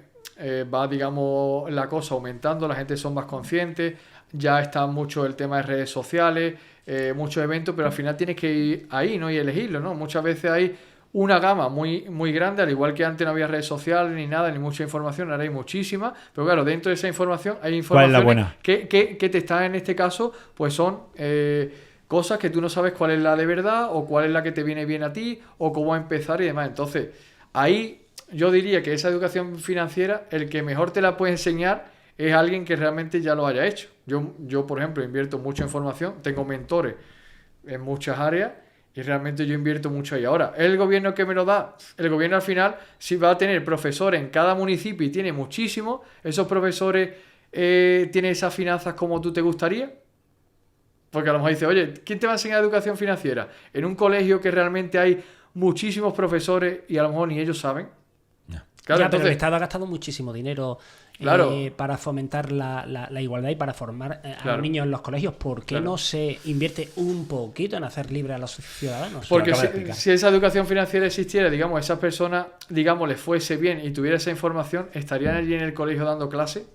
va, digamos, la cosa aumentando, la gente son más conscientes, ya está mucho el tema de redes sociales, muchos eventos, pero al final tienes que ir ahí, ¿no? Y elegirlo, ¿no? Muchas veces hay una gama muy grande, al igual que antes no había redes sociales ni nada, ni mucha información, ahora hay muchísima, pero claro, dentro de esa información hay
¿Cuál es la
informaciones
buena?
que te están en este caso, pues son cosas que tú no sabes cuál es la de verdad o cuál es la que te viene bien a ti o cómo empezar y demás. Entonces, ahí yo diría que esa educación financiera, el que mejor te la puede enseñar es alguien que realmente ya lo haya hecho. Yo por ejemplo, invierto mucho en formación, tengo mentores en muchas áreas y realmente yo invierto mucho ahí. Ahora, ¿el gobierno que me lo da? El gobierno al final, si va a tener profesores en cada municipio y tiene muchísimos, ¿esos profesores tienen esas finanzas como tú te gustaría? Porque a lo mejor dice, oye, ¿quién te va a enseñar educación financiera? En un colegio que realmente hay muchísimos profesores y a lo mejor ni ellos saben.
No.
Claro,
ya,
entonces,
pero el Estado ha gastado muchísimo dinero
Claro.
para fomentar la igualdad y para formar a
Claro.
los niños en los colegios. ¿Por qué
Claro.
no se invierte un poquito en hacer libre a los ciudadanos?
porque
acaba de explicar.
si esa educación financiera existiera, digamos, esas personas, digamos, les fuese bien y tuviera esa información, ¿estarían allí en el colegio dando clase?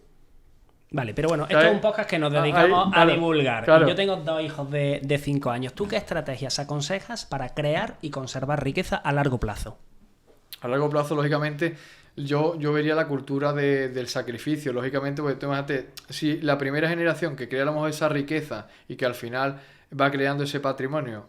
Vale, pero bueno, esto
¿Sabes?
es un podcast que nos dedicamos a
Claro,
divulgar.
claro.
Y yo tengo 2 hijos de 5 años. ¿Tú qué estrategias aconsejas para crear y conservar riqueza a largo plazo?
A largo plazo, lógicamente, yo vería la cultura del sacrificio, lógicamente, porque tú imagínate, si la primera generación que crea a lo mejor esa riqueza y que al final va creando ese patrimonio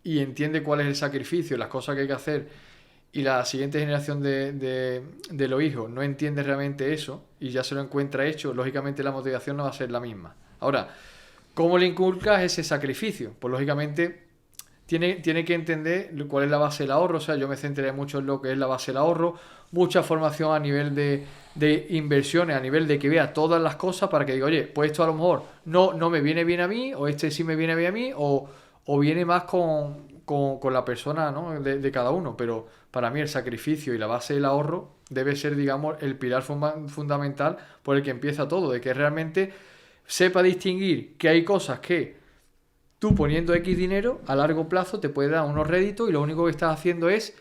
y entiende cuál es el sacrificio, las cosas que hay que hacer, y la siguiente generación de los hijos no entiende realmente eso y ya se lo encuentra hecho, lógicamente la motivación no va a ser la misma. Ahora, ¿cómo le inculcas ese sacrificio? Pues lógicamente tiene que entender cuál es la base del ahorro. O sea, yo me centré mucho en lo que es la base del ahorro, mucha formación a nivel de inversiones, a nivel de que vea todas las cosas para que diga, oye, pues esto a lo mejor no me viene bien a mí, o este sí me viene bien a mí, o viene más con la persona, ¿no? de cada uno. Pero para mí el sacrificio y la base del ahorro debe ser, digamos, el pilar fundamental por el que empieza todo, de que realmente sepa distinguir que hay cosas que tú poniendo X dinero a largo plazo te puede dar unos réditos y lo único que estás haciendo es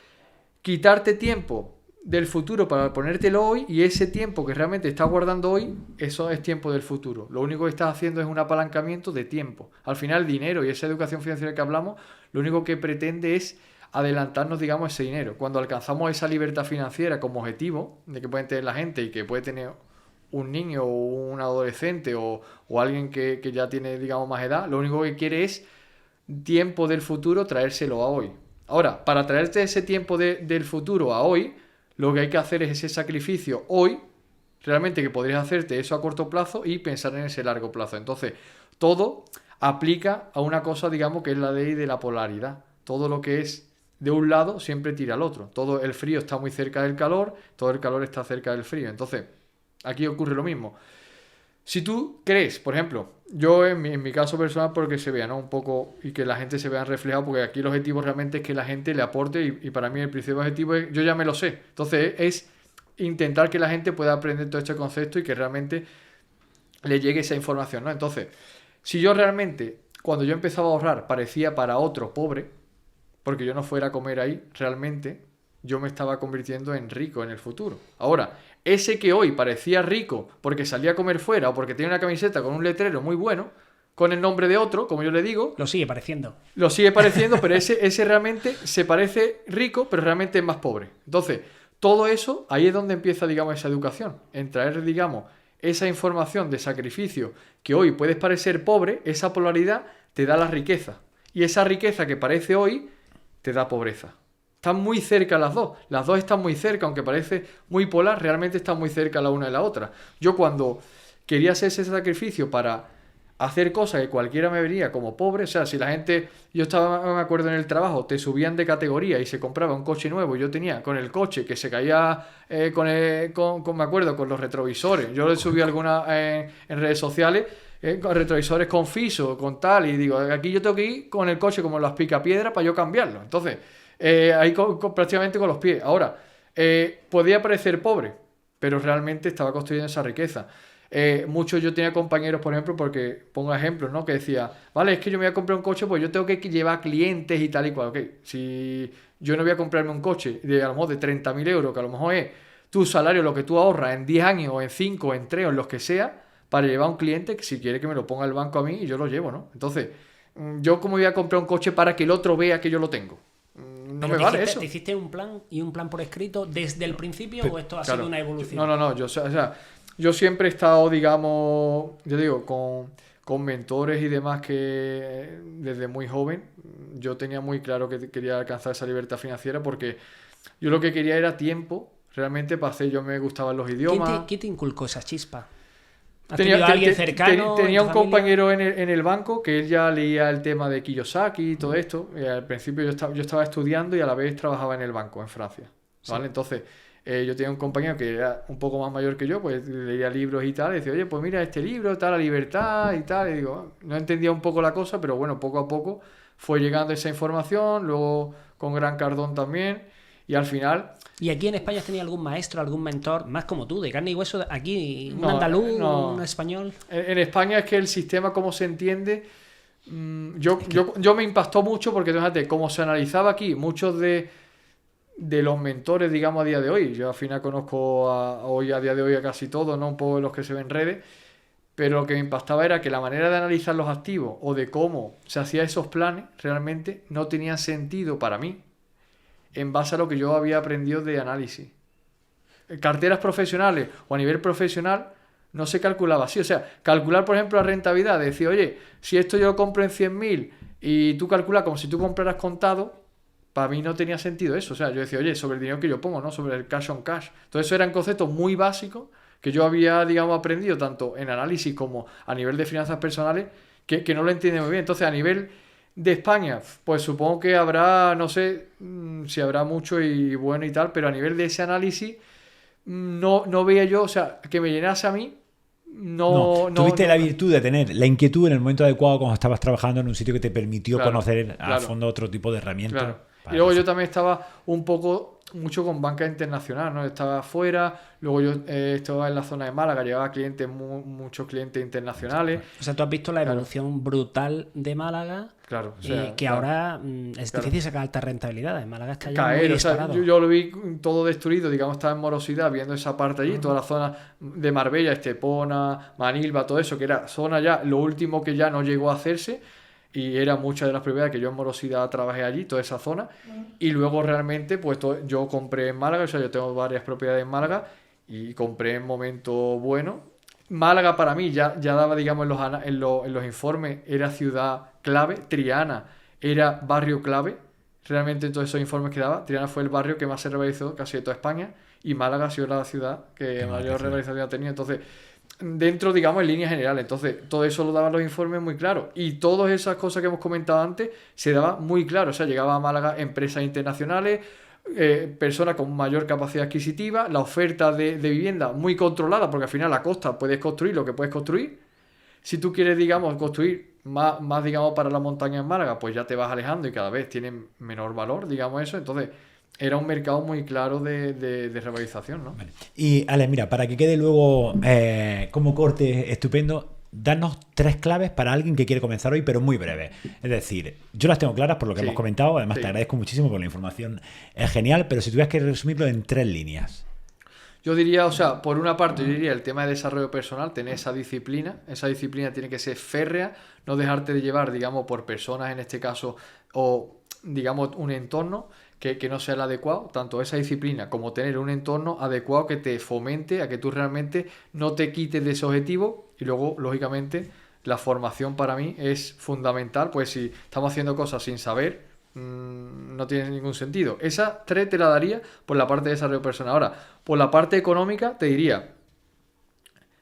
quitarte tiempo del futuro para ponértelo hoy, y ese tiempo que realmente estás guardando hoy, eso es tiempo del futuro. Lo único que estás haciendo es un apalancamiento de tiempo. Al final, el dinero y esa educación financiera que hablamos, lo único que pretende es adelantarnos, digamos, ese dinero. Cuando alcanzamos esa libertad financiera como objetivo de que pueden tener la gente y que puede tener un niño o un adolescente o alguien que ya tiene, digamos, más edad, lo único que quiere es tiempo del futuro, traérselo a hoy. Ahora, para traerte ese tiempo del futuro a hoy, lo que hay que hacer es ese sacrificio hoy, realmente, que podrías hacerte eso a corto plazo y pensar en ese largo plazo. Entonces, todo aplica a una cosa, digamos, que es la ley de la polaridad. Todo lo que es de un lado siempre tira al otro. Todo el frío está muy cerca del calor, todo el calor está cerca del frío. Entonces, aquí ocurre lo mismo. Si tú crees, por ejemplo, yo en mi caso personal, porque se vea, ¿no? Un poco, y que la gente se vea reflejado, porque aquí el objetivo realmente es que la gente le aporte, y para mí el principal objetivo es, yo ya me lo sé. Entonces es intentar que la gente pueda aprender todo este concepto y que realmente le llegue esa información, ¿no? Entonces, si yo realmente, cuando yo empezaba a ahorrar, parecía para otro pobre, porque yo no fuera a comer ahí, realmente yo me estaba convirtiendo en rico en el futuro. Ahora, ese que hoy parecía rico porque salía a comer fuera o porque tenía una camiseta con un letrero muy bueno, con el nombre de otro, como yo le digo...
Lo sigue pareciendo.
Lo sigue pareciendo, pero ese realmente se parece rico, pero realmente es más pobre. Entonces, todo eso, ahí es donde empieza, digamos, esa educación. En traer, digamos, esa información de sacrificio que hoy puedes parecer pobre, esa polaridad te da la riqueza. Y esa riqueza que parece hoy te da pobreza. Están muy cerca las dos. Las dos están muy cerca, aunque parece muy polar, realmente están muy cerca la una de la otra. Yo cuando quería hacer ese sacrificio para hacer cosas que cualquiera me vería como pobre, o sea, si la gente, yo estaba, me acuerdo en el trabajo, te subían de categoría y se compraba un coche nuevo, y yo tenía con el coche que se caía me acuerdo, con los retrovisores. Yo le subí alguna en redes sociales, con retrovisores con FISO, con tal, y digo, aquí yo tengo que ir con el coche como las picapiedras para yo cambiarlo. Entonces, ahí prácticamente con los pies. Ahora, podía parecer pobre, pero realmente estaba construyendo esa riqueza. Muchos yo tenía compañeros, por ejemplo, porque pongo ejemplos, ¿no? Que decía, vale, es que yo me voy a comprar un coche, pues yo tengo que llevar clientes y tal y cual. Ok, si yo no voy a comprarme un coche a lo mejor de 30.000 euros, que a lo mejor es tu salario, lo que tú ahorras en 10 años o en 5 o en 3 o en los que sea, para llevar a un cliente que si quiere que me lo ponga el banco a mí y yo lo llevo, ¿no? Entonces, yo como voy a comprar un coche para que el otro vea que yo lo tengo. No me vale eso.
¿Te hiciste un plan y un plan por escrito desde el principio o esto ha sido una evolución?
No. Yo siempre he estado, digamos, yo digo, con mentores y demás que desde muy joven yo tenía muy claro que quería alcanzar esa libertad financiera, porque yo lo que quería era tiempo realmente para hacer. Yo me gustaban los idiomas.
¿Quién te inculcó esa chispa? ¿Has tenido a alguien cercano?
Tenía un compañero en el banco que él ya leía el tema de Kiyosaki y todo esto. Y al principio yo estaba estudiando y a la vez trabajaba en el banco en Francia, ¿vale? Sí. Entonces, yo tenía un compañero que era un poco más mayor que yo, pues leía libros y tal, y decía, oye, pues mira este libro, tal, La libertad y tal. Y digo, no entendía un poco la cosa, pero bueno, poco a poco fue llegando esa información, luego con Gran Cardón también, y al final...
¿Y aquí en España has tenido algún maestro, algún mentor, más como tú, de carne y hueso, aquí, un andaluz, un español? En
España es que el sistema, como se entiende, yo me impactó mucho, porque fíjate, como se analizaba aquí, muchos de los mentores, digamos, a día de hoy, yo al final conozco a día de hoy a casi todos, ¿no? Un poco de los que se ven en redes, pero lo que me impactaba era que la manera de analizar los activos o de cómo se hacían esos planes realmente no tenían sentido para mí, en base a lo que yo había aprendido de análisis. Carteras profesionales o a nivel profesional no se calculaba así. O sea, calcular, por ejemplo, la rentabilidad, decir, oye, si esto yo lo compro en 100.000 y tú calculas como si tú compraras contado, para mí no tenía sentido eso. O sea, yo decía, oye, sobre el dinero que yo pongo, ¿no? Sobre el cash on cash. Entonces, eso eran conceptos muy básicos que yo había, digamos, aprendido tanto en análisis como a nivel de finanzas personales, que no lo entiendo muy bien. Entonces, a nivel de España, pues supongo que habrá, no sé si habrá mucho y bueno y tal, pero a nivel de ese análisis no veía yo, o sea, que me llenase a mí.
Tuviste la virtud de tener la inquietud en el momento adecuado cuando estabas trabajando en un sitio que te permitió conocer a fondo otro tipo de herramientas.
Claro. Y luego yo también estaba un poco mucho con banca internacional, ¿no? Estaba afuera, luego yo estaba en la zona de Málaga, llevaba clientes, muchos clientes internacionales.
O sea, tú has visto la evolución brutal de Málaga.
Claro, o sea,
que
claro.
ahora es difícil sacar altas rentabilidades. Málaga está ya
Caer,
muy
o sea,
disparado.
yo lo vi todo destruido, digamos, estaba en morosidad, viendo esa parte allí, toda la zona de Marbella, Estepona, Manilva, todo eso, que era zona ya, lo último que ya no llegó a hacerse, y era muchas de las propiedades que yo en morosidad trabajé allí, toda esa zona, y luego realmente, pues yo compré en Málaga, o sea, yo tengo varias propiedades en Málaga, y compré en momento bueno. Málaga para mí ya daba, digamos, en los informes, era ciudad clave, Triana era barrio clave, realmente en todos esos informes que daba, Triana fue el barrio que más se revalorizó casi de toda España, y Málaga ha sido la ciudad que mayor revalorización ha tenido. Entonces, dentro, digamos, en línea general, entonces todo eso lo daban los informes muy claros, y todas esas cosas que hemos comentado antes se daba muy claro, o sea, llegaba a Málaga empresas internacionales, personas con mayor capacidad adquisitiva, la oferta de vivienda muy controlada, porque al final a la costa puedes construir lo que puedes construir. Si tú quieres, digamos, construir más, digamos, para la montaña en Málaga, pues ya te vas alejando y cada vez tienen menor valor, digamos eso. Entonces, era un mercado muy claro de revalorización, ¿no?
Vale. Y Alex, mira, para que quede luego como corte estupendo, danos 3 claves para alguien que quiere comenzar hoy, pero muy breve. Es decir, yo las tengo claras por lo que hemos comentado, además te agradezco muchísimo por la información, es genial, pero si tuvieras que resumirlo en 3 líneas.
Yo diría, o sea, por una parte, yo diría el tema de desarrollo personal, tener esa disciplina tiene que ser férrea, no dejarte de llevar, digamos, por personas en este caso, o digamos un entorno que no sea el adecuado, tanto esa disciplina como tener un entorno adecuado que te fomente a que tú realmente no te quites de ese objetivo. Y luego, lógicamente, la formación para mí es fundamental, pues si estamos haciendo cosas sin saber, no tiene ningún sentido. Esa 3 te la daría por la parte de desarrollo personal. Ahora, por la parte económica te diría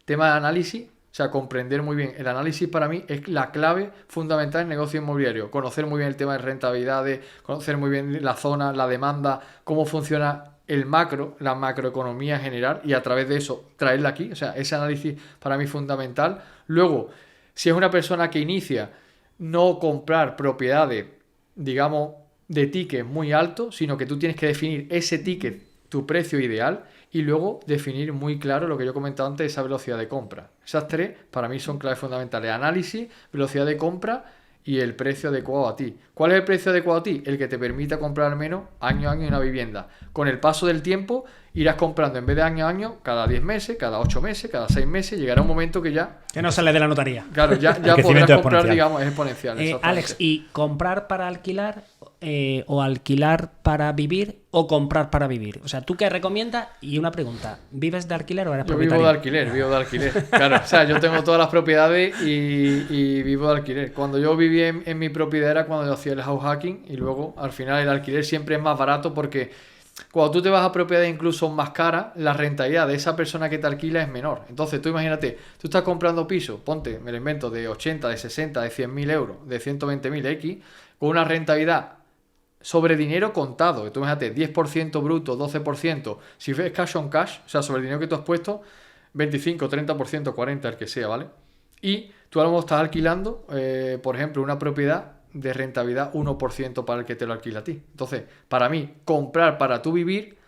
tema de análisis, o sea, comprender muy bien. El análisis para mí es la clave fundamental en negocio inmobiliario. Conocer muy bien el tema de rentabilidades, conocer muy bien la zona, la demanda, cómo funciona la macroeconomía en general, y a través de eso traerla aquí. O sea, ese análisis para mí es fundamental. Luego, si es una persona que inicia, no comprar propiedades, digamos, de ticket muy alto, sino que tú tienes que definir ese ticket, tu precio ideal, y luego definir muy claro lo que yo he comentado antes, esa velocidad de compra. Esas 3 para mí son claves fundamentales: análisis, velocidad de compra y el precio adecuado a ti. ¿Cuál es el precio adecuado a ti? El que te permita comprar al menos año a año una vivienda. Con el paso del tiempo irás comprando, en vez de año a año, cada 10 meses, cada 8 meses, cada 6 meses, llegará un momento que ya...
Que no sale de la notaría.
Claro, ya podrás comprar, digamos, es exponencial.
Alex, ¿y comprar para alquilar o alquilar para vivir o comprar para vivir? O sea, ¿tú qué recomiendas? Y una pregunta, ¿vives de alquiler o eres propietario?
Vivo de alquiler. Claro, o sea, yo tengo todas las propiedades y vivo de alquiler. Cuando yo vivía en mi propiedad era cuando yo hacía el house hacking, y luego al final el alquiler siempre es más barato, porque cuando tú te vas a propiedades incluso más caras, la rentabilidad de esa persona que te alquila es menor. Entonces tú imagínate, tú estás comprando pisos, ponte, me lo invento, de 80, de 60, de 100.000 euros, de 120.000 X, con una rentabilidad sobre dinero contado. Tú imagínate, 10% bruto, 12%, si ves cash on cash, o sea, sobre el dinero que tú has puesto, 25, 30%, 40%, el que sea, ¿vale? Y tú a lo mejor estás alquilando, por ejemplo, una propiedad de rentabilidad 1% para el que te lo alquila a ti. Entonces, para mí, comprar para tú vivir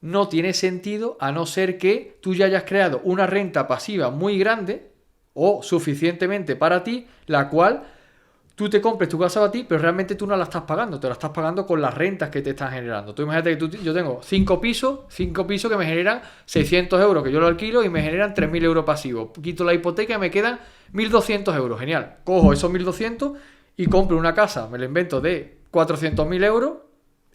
no tiene sentido, a no ser que tú ya hayas creado una renta pasiva muy grande o suficientemente para ti, la cual tú te compres tu casa para ti, pero realmente tú no la estás pagando, te la estás pagando con las rentas que te están generando. Tú imagínate que yo tengo 5 pisos que me generan 600 euros, que yo lo alquilo, y me generan 3.000 euros pasivos. Quito la hipoteca y me quedan 1.200 euros. Genial. Cojo esos 1.200 y compro una casa, me lo invento, de 400.000 euros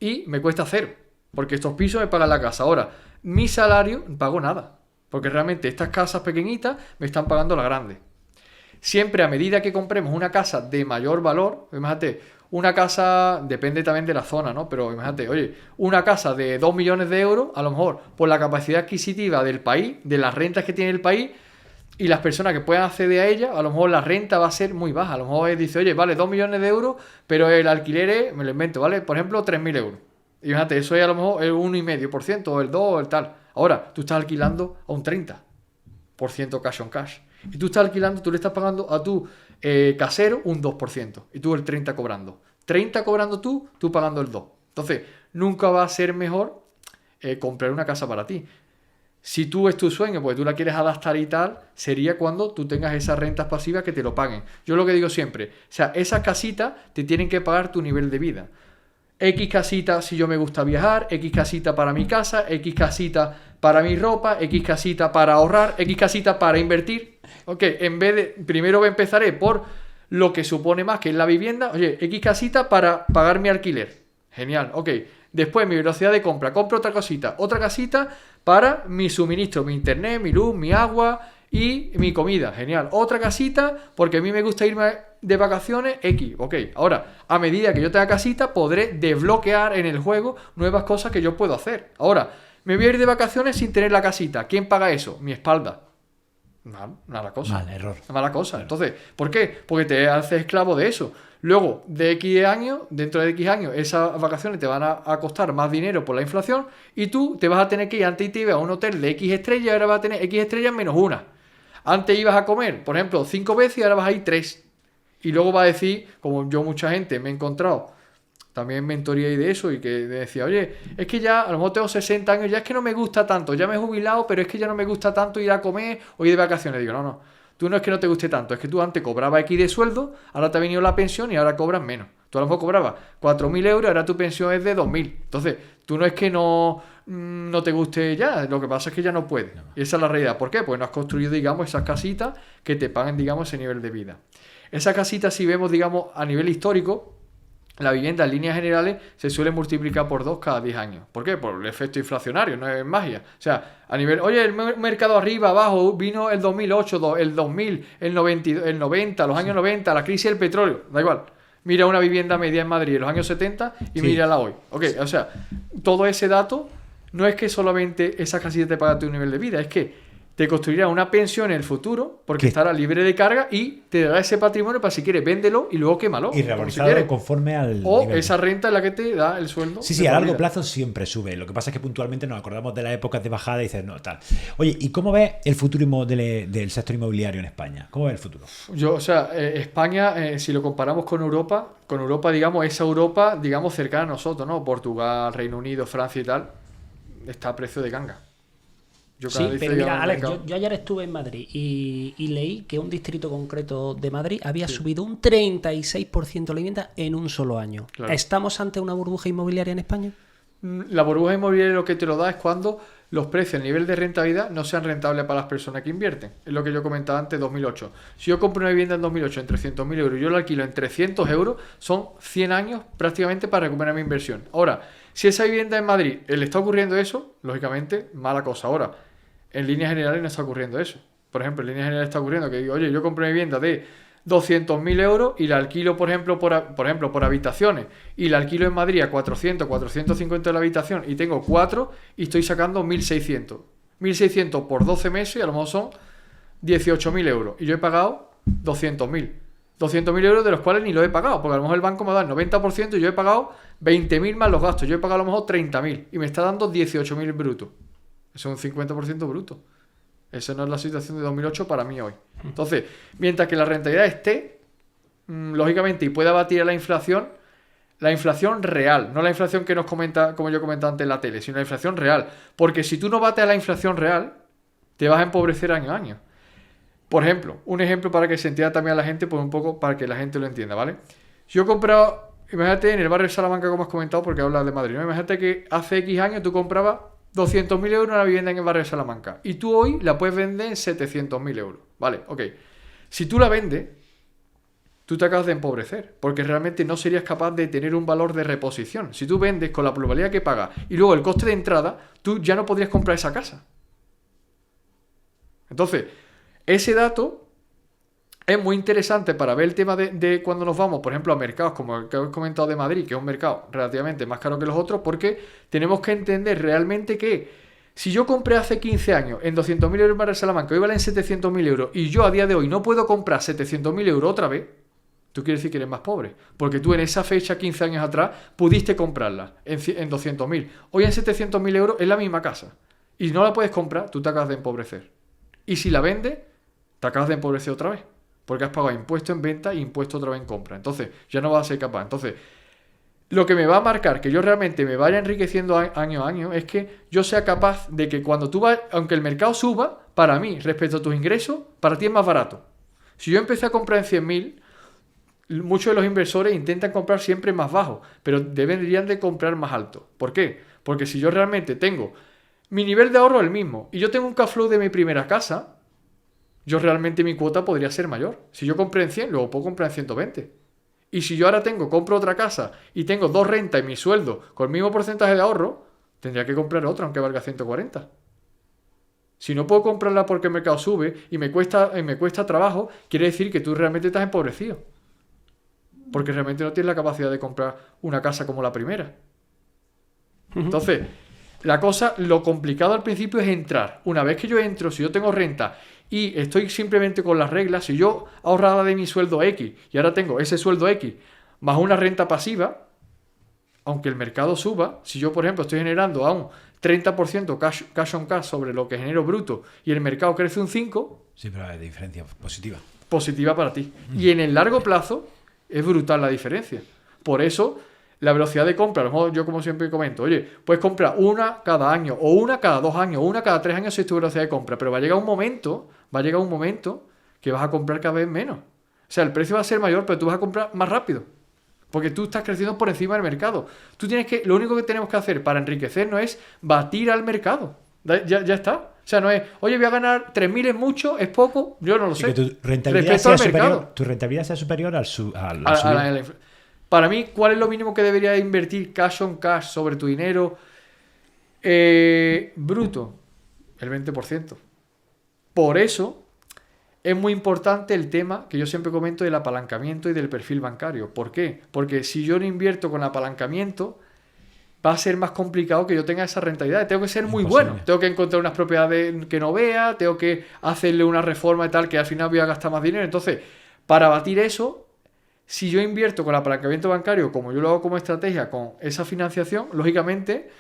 y me cuesta cero, porque estos pisos me pagan la casa. Ahora, mi salario no pago nada, porque realmente estas casas pequeñitas me están pagando la grande. Siempre a medida que compremos una casa de mayor valor, imagínate, una casa, depende también de la zona, ¿no? Pero imagínate, oye, una casa de 2 millones de euros, a lo mejor por la capacidad adquisitiva del país, de las rentas que tiene el país, y las personas que puedan acceder a ella, a lo mejor la renta va a ser muy baja. A lo mejor dice, oye, vale, 2 millones de euros, pero el alquiler es, me lo invento, ¿vale? Por ejemplo, 3.000 euros. Y fíjate, eso es a lo mejor el 1,5%, o el 2%, o el tal. Ahora, tú estás alquilando a un 30% cash on cash. Y tú estás alquilando, tú le estás pagando a tu casero un 2%. Y tú el 30% cobrando. 30% cobrando tú pagando el 2%. Entonces, nunca va a ser mejor comprar una casa para ti. Si tú es tu sueño, porque tú la quieres adaptar y tal, sería cuando tú tengas esas rentas pasivas que te lo paguen. Yo lo que digo siempre, o sea, esas casitas te tienen que pagar tu nivel de vida. X casita si yo me gusta viajar, X casita para mi casa, X casita para mi ropa, X casita para ahorrar, X casita para invertir. Ok, en vez de, primero empezaré por lo que supone más, que es la vivienda. Oye, X casita para pagar mi alquiler. Genial, ok. Después mi velocidad de compra, compro otra casita para mi suministro, mi internet, mi luz, mi agua y mi comida. Genial. Otra casita porque a mí me gusta irme de vacaciones X. Ok, ahora, a medida que yo tenga casita, podré desbloquear en el juego nuevas cosas que yo puedo hacer. Ahora, me voy a ir de vacaciones sin tener la casita. ¿Quién paga eso? Mi espalda. Mala cosa.
Mal error.
Mala cosa.
Claro.
Entonces, ¿por qué? Porque te haces esclavo de eso. Luego, de X años, dentro de X años, esas vacaciones te van a costar más dinero por la inflación y tú te vas a tener que ir antes y te ibas a un hotel de X estrellas y ahora vas a tener X estrellas menos una. Antes ibas a comer, por ejemplo, 5 veces y ahora vas a ir 3. Y luego va a decir, como yo mucha gente me he encontrado, también mentoría y de eso, y que decía, oye, es que ya a lo mejor tengo 60 años, ya es que no me gusta tanto, ya me he jubilado, pero es que ya no me gusta tanto ir a comer o ir de vacaciones. Digo, no, tú no es que no te guste tanto, es que tú antes cobrabas X de sueldo, ahora te ha venido la pensión y ahora cobras menos. Tú a lo mejor cobrabas 4.000 euros, ahora tu pensión es de 2.000. Entonces, tú no es que no te guste ya, lo que pasa es que ya no puedes. Y esa es la realidad. ¿Por qué? Pues no has construido, digamos, esas casitas que te paguen, digamos, ese nivel de vida. Esas casitas, si vemos, digamos, a nivel histórico, la vivienda en líneas generales se suele multiplicar por 2 cada 10 años. ¿Por qué? Por el efecto inflacionario, no es magia. O sea, a nivel, oye, el mercado arriba, abajo, vino el 2008, el 2000, el 92, el 90, los años 90, la crisis del petróleo, da igual. Mira una vivienda media en Madrid en los años 70 y mírala hoy. Ok, o sea, todo ese dato no es que solamente esas casitas te pagan tu nivel de vida, es que te construirá una pensión en el futuro porque estará libre de carga y te dará ese patrimonio para si quieres véndelo y luego quémalo.
Y revalorizado conforme al
o
nivel.
esa renta es la que te da el sueldo.
Sí, a largo plazo siempre sube. Lo que pasa es que puntualmente nos acordamos de las épocas de bajada y dices, no, tal. Oye, ¿y cómo ves el futuro del sector inmobiliario en España? ¿Cómo ves el futuro?
España, si lo comparamos con Europa, digamos, esa Europa, digamos, cercana a nosotros, ¿no? Portugal, Reino Unido, Francia y tal, está a precio de ganga.
Sí, pero mira, Alex, yo ayer estuve en Madrid y leí que un distrito concreto de Madrid había subido un 36% la vivienda en un solo año. Claro. ¿Estamos ante una burbuja inmobiliaria en España?
La burbuja inmobiliaria lo que te lo da es cuando los precios, el nivel de rentabilidad, no sean rentables para las personas que invierten. Es lo que yo comentaba antes, 2008. Si yo compro una vivienda en 2008 en 300.000 euros y yo la alquilo en 300 euros, son 100 años prácticamente para recuperar mi inversión. Ahora, si esa vivienda en Madrid le está ocurriendo eso, lógicamente, mala cosa. Ahora, en líneas generales no está ocurriendo eso. Por ejemplo, en líneas generales está ocurriendo que digo, oye, yo compré una vivienda de 200.000 euros y la alquilo, por ejemplo, por habitaciones, y la alquilo en Madrid a 400, 450 de la habitación y tengo 4 y estoy sacando 1.600. 1.600 por 12 meses y a lo mejor son 18.000 euros. Y yo he pagado 200.000. 200.000 euros de los cuales ni lo he pagado, porque a lo mejor el banco me da el 90% y yo he pagado 20.000 más los gastos. Yo he pagado a lo mejor 30.000 y me está dando 18.000 brutos. Eso es un 50% bruto. Esa no es la situación de 2008 para mí hoy. Entonces, mientras que la rentabilidad esté, lógicamente, y pueda batir a la inflación real, no la inflación que nos comenta, como yo comentaba antes en la tele, sino la inflación real. Porque si tú no bates a la inflación real, te vas a empobrecer año a año. Por ejemplo, un ejemplo para que se entienda también a la gente, pues un poco para que la gente lo entienda, ¿vale? Si yo he comprado, imagínate en el barrio de Salamanca, como has comentado, porque hablas de Madrid, ¿no? Imagínate que hace X años tú comprabas 200.000 euros una vivienda en el barrio de Salamanca y tú hoy la puedes vender en 700.000 euros. Vale, ok. Si tú la vendes, tú te acabas de empobrecer porque realmente no serías capaz de tener un valor de reposición. Si tú vendes con la plusvalía que pagas y luego el coste de entrada, tú ya no podrías comprar esa casa. Entonces, ese dato es muy interesante para ver el tema de cuando nos vamos, por ejemplo, a mercados como el que os he comentado de Madrid, que es un mercado relativamente más caro que los otros, porque tenemos que entender realmente que si yo compré hace 15 años en 200.000 euros en Barrio de Salamanca, hoy valen 700.000 euros, y yo a día de hoy no puedo comprar 700.000 euros otra vez, tú quieres decir que eres más pobre, porque tú en esa fecha, 15 años atrás, pudiste comprarla en 200.000. Hoy en 700.000 euros es la misma casa, y no la puedes comprar, tú te acabas de empobrecer. Y si la vendes, te acabas de empobrecer otra vez. Porque has pagado impuesto en venta e impuesto otra vez en compra. Entonces, ya no vas a ser capaz. Entonces, lo que me va a marcar que yo realmente me vaya enriqueciendo año a año es que yo sea capaz de que cuando tú vas, aunque el mercado suba, para mí, respecto a tus ingresos, para ti es más barato. Si yo empecé a comprar en 100.000, muchos de los inversores intentan comprar siempre más bajo, pero deberían de comprar más alto. ¿Por qué? Porque si yo realmente tengo mi nivel de ahorro es el mismo y yo tengo un cash flow de mi primera casa, yo realmente mi cuota podría ser mayor. Si yo compré en 100, luego puedo comprar en 120. Y si yo ahora compro otra casa y tengo 2 rentas y mi sueldo con el mismo porcentaje de ahorro, tendría que comprar otra aunque valga 140. Si no puedo comprarla porque el mercado sube y me cuesta trabajo, quiere decir que tú realmente estás empobrecido. Porque realmente no tienes la capacidad de comprar una casa como la primera. Entonces, lo complicado al principio es entrar. Una vez que yo entro, si yo tengo renta y estoy simplemente con las reglas, si yo ahorraba de mi sueldo X y ahora tengo ese sueldo X más una renta pasiva, aunque el mercado suba, si yo, por ejemplo, estoy generando a un 30% cash on cash sobre lo que genero bruto y el mercado crece un 5%,
sí, pero hay diferencia positiva.
Positiva para ti. Y en el largo plazo es brutal la diferencia. Por eso, la velocidad de compra, a lo mejor yo como siempre comento, oye, puedes comprar una cada año, o una cada 2 años, o una cada 3 años si es tu velocidad de compra, pero va a llegar un momento que vas a comprar cada vez menos. O sea, el precio va a ser mayor, pero tú vas a comprar más rápido. Porque tú estás creciendo por encima del mercado. Lo único que tenemos que hacer para enriquecernos es batir al mercado. Ya está. O sea, no es, oye, voy a ganar 3.000 es mucho, es poco, yo no lo sé.
Que tu rentabilidad sea superior al subir.
Para mí, ¿cuál es lo mínimo que debería invertir cash on cash sobre tu dinero bruto? El 20%. Por eso es muy importante el tema que yo siempre comento del apalancamiento y del perfil bancario. ¿Por qué? Porque si yo no invierto con apalancamiento, va a ser más complicado que yo tenga esa rentabilidad. Tengo que ser muy bueno. Tengo que encontrar unas propiedades que no vea, tengo que hacerle una reforma y tal, que al final voy a gastar más dinero. Entonces, para batir eso, si yo invierto con apalancamiento bancario, como yo lo hago como estrategia, con esa financiación, lógicamente,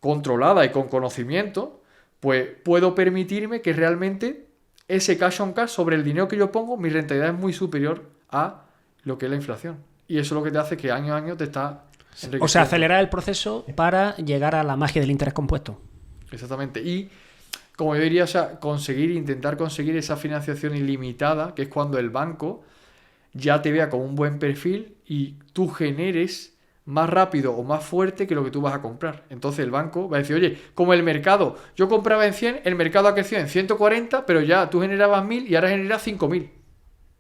controlada y con conocimiento, pues puedo permitirme que realmente ese cash on cash sobre el dinero que yo pongo, mi rentabilidad es muy superior a lo que es la inflación. Y eso es lo que te hace que año a año te está enriqueciendo.
O sea, acelerar el proceso para llegar a la magia del interés compuesto.
Exactamente. Y, como yo diría, o sea, intentar conseguir esa financiación ilimitada, que es cuando el banco ya te vea con un buen perfil y tú generes más rápido o más fuerte que lo que tú vas a comprar. Entonces el banco va a decir, oye, como el mercado, yo compraba en 100, el mercado ha crecido en 140, pero ya tú generabas 1.000 y ahora generas 5.000.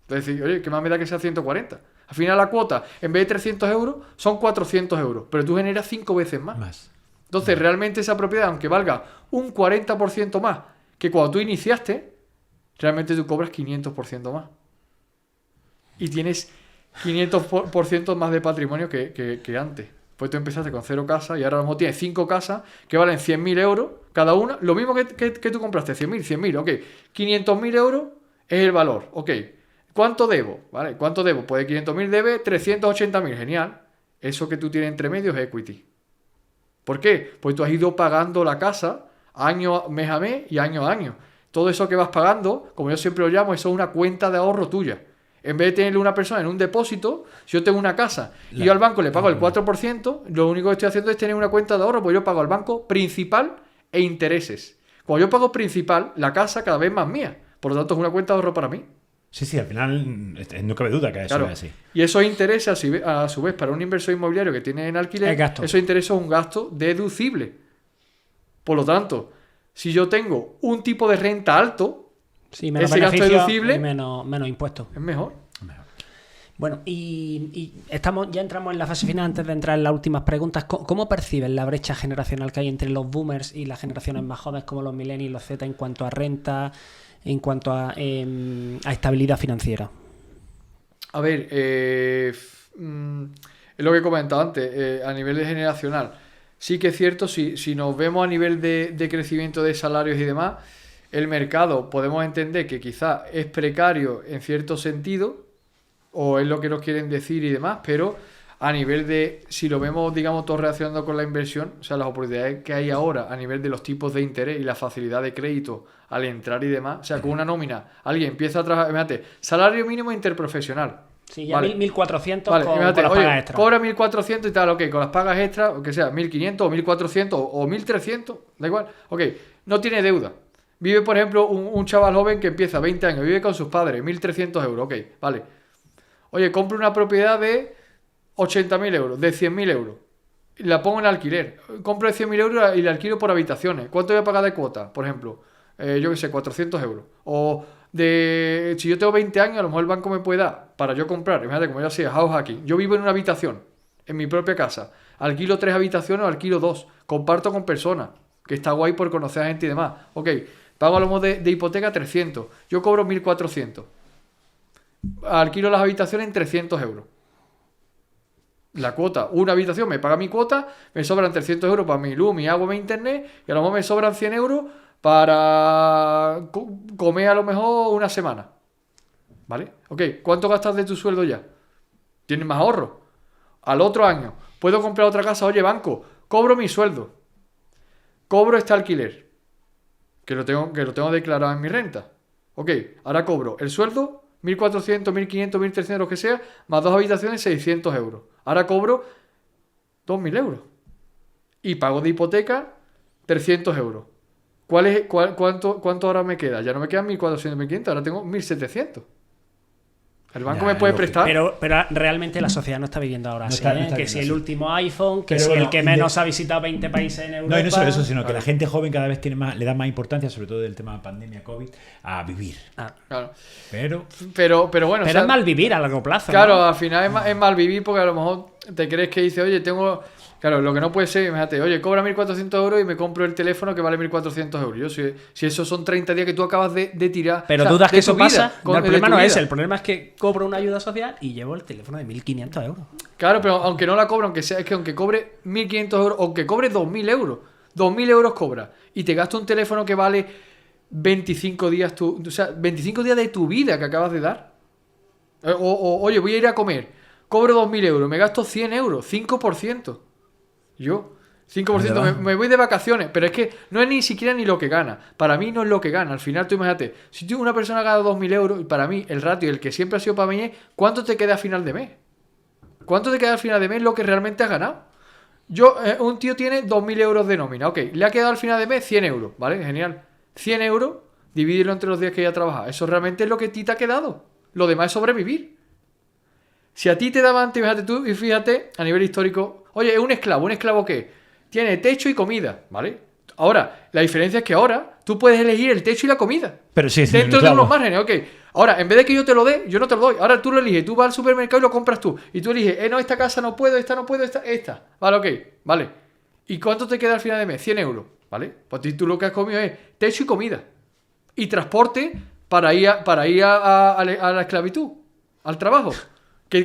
Entonces, oye, ¿qué más me da que sea 140? Al final la cuota, en vez de 300 euros, son 400 euros, pero tú generas 5 veces más. Entonces, realmente esa propiedad, aunque valga un 40% más que cuando tú iniciaste, realmente tú cobras 500% más. Y tienes 500% más de patrimonio que antes. Pues tú empezaste con 0 casas y ahora a lo mejor tienes 5 casas que valen 100.000 euros cada una. Lo mismo que tú compraste, 100.000, ok. 500.000 euros es el valor, ok. ¿Cuánto debo? ¿Vale? ¿Cuánto debo? Pues de 500.000 debe 380.000, genial. Eso que tú tienes entre medio es equity. ¿Por qué? Pues tú has ido pagando la casa mes a mes y año a año. Todo eso que vas pagando, como yo siempre lo llamo, eso es una cuenta de ahorro tuya. En vez de tenerle una persona en un depósito, si yo tengo una casa y yo al banco le pago el 4%, lo único que estoy haciendo es tener una cuenta de ahorro, pues yo pago al banco principal e intereses. Cuando yo pago principal, la casa cada vez más mía. Por lo tanto, es una cuenta de ahorro para mí.
Sí, al final no cabe duda que eso es así.
Y esos intereses, a su vez, para un inversor inmobiliario que tiene en alquiler, esos intereses son un gasto deducible. Por lo tanto, si yo tengo un tipo de renta alto,
ese gasto deducible menos impuestos.
Es mejor.
Bueno, y ya entramos en la fase final antes de entrar en las últimas preguntas. ¿Cómo percibes la brecha generacional que hay entre los boomers y las generaciones más jóvenes como los millennials y los Z en cuanto a renta, en cuanto a estabilidad financiera?
A ver, es lo que he comentado antes, a nivel generacional. Sí que es cierto, si nos vemos a nivel de crecimiento de salarios y demás, el mercado podemos entender que quizás es precario en cierto sentido, o es lo que nos quieren decir y demás, pero a nivel de, si lo vemos, digamos, todo relacionado con la inversión, o sea, las oportunidades que hay ahora a nivel de los tipos de interés y la facilidad de crédito al entrar y demás, o sea, con una nómina, alguien empieza a trabajar, fíjate, salario mínimo interprofesional,
Sí, ya
Vale.
1.400
Vale,
con
imagínate,
las
oye,
pagas extra.
cobra 1.400 y tal, ok, con las pagas extra, o que sea, 1.400 y tal, ok, con las pagas extra, o que sea, 1.500, o que sea, 1.500 o 1.400 o 1.300, da igual, ok, no tiene deuda. Vive, por ejemplo, un chaval joven que empieza 20 años, vive con sus padres, 1.300 euros, ok, vale. Oye, compro una propiedad de 80.000 euros, de 100.000 euros, y la pongo en alquiler. Compro de 100.000 euros y la alquilo por habitaciones. ¿Cuánto voy a pagar de cuota? Por ejemplo, yo que sé, 400 euros. O si yo tengo 20 años, a lo mejor el banco me puede dar para yo comprar. Imagínate, como yo hacía house hacking. Yo vivo en una habitación, en mi propia casa. Alquilo 3 habitaciones o alquilo 2. Comparto con personas, que está guay por conocer a gente y demás. Ok, pago a lo mejor de hipoteca 300. Yo cobro 1.400. Alquilo las habitaciones en 300 euros. La cuota, una habitación me paga mi cuota, me sobran 300 euros para mi luz, mi agua, mi internet, y a lo mejor me sobran 100 euros para comer a lo mejor una semana. ¿Vale? Ok, ¿cuánto gastas de tu sueldo ya? Tienes más ahorro. Al otro año, puedo comprar otra casa. Oye, banco, cobro mi sueldo. Cobro este alquiler, que lo tengo declarado en mi renta. Ok, ahora cobro el sueldo, 1.400, 1.500, 1.300, lo que sea, más 2 habitaciones, 600 euros. Ahora cobro 2.000 euros. Y pago de hipoteca 300 euros. ¿Cuánto ahora me queda? Ya no me quedan 1.400, 1.500, ahora tengo 1.700. El banco
Ya,
me puede
lógico.
prestar.
Pero realmente la sociedad no está viviendo ahora
No
así,
está- no
¿eh?
está
Que
viviendo
si el
así.
último iPhone, que
Pero
si
bueno,
el que menos ha visitado 20 países en Europa.
No, y no solo eso, sino que la gente joven cada vez tiene más, le da más importancia, sobre todo del tema de pandemia, COVID, a vivir.
Ah,
Claro.
Pero
Pero bueno, o
pero
sea,
es mal vivir a largo plazo.
claro,
¿no?
al final es mal vivir porque a lo mejor te crees que dice, oye, tengo. Claro, lo que no puede ser, imagínate, oye, cobra 1.400 euros y me compro el teléfono que vale 1.400 euros. Yo, si esos son 30 días que tú acabas de tirar.
Pero
o sea,
dudas
de
que eso
tu vida,
pasa. No, el
de
problema
tu
no es
vida.
ese, el problema es que cobro una ayuda social y llevo el teléfono de 1.500 euros.
Claro, pero aunque no la cobre, aunque cobre 1.500 euros, aunque cobre 2.000 euros, 2.000 euros cobra y te gasta un teléfono que vale 25 días, o sea, 25 días de tu vida que acabas de dar. Oye, voy a ir a comer, cobro 2.000 euros, me gasto 100 euros, 5%. Yo, 5%, me voy de vacaciones, pero es que no es ni siquiera ni lo que gana. Para mí no es lo que gana. Al final, tú imagínate, si tú una persona gana 2.000 euros, y para mí el ratio, el que siempre ha sido para mí es ¿cuánto te queda a final de mes? ¿Cuánto te queda al final de mes lo que realmente has ganado? Un tío tiene 2.000 euros de nómina, ok, le ha quedado al final de mes 100 euros, ¿vale? Genial. 100 euros, divídelo entre los días que ya trabaja. Eso realmente es lo que a ti te ha quedado. Lo demás es sobrevivir. Si a ti te daban antes, fíjate tú, y fíjate, a nivel histórico, oye, es ¿un esclavo qué? Tiene techo y comida, ¿vale? Ahora, la diferencia es que ahora tú puedes elegir el techo y la comida.
Pero sí,
Dentro de
claro.
unos márgenes, ok. Ahora, en vez de que yo te lo dé, yo no te lo doy. Ahora tú lo eliges, tú vas al supermercado y lo compras tú. Y tú eliges, no, esta casa no puedo, esta no puedo, esta. Vale, ok, vale. ¿Y cuánto te queda al final de mes? 100 euros, ¿vale? Pues tú lo que has comido es techo y comida. Y transporte para ir a la esclavitud, al trabajo.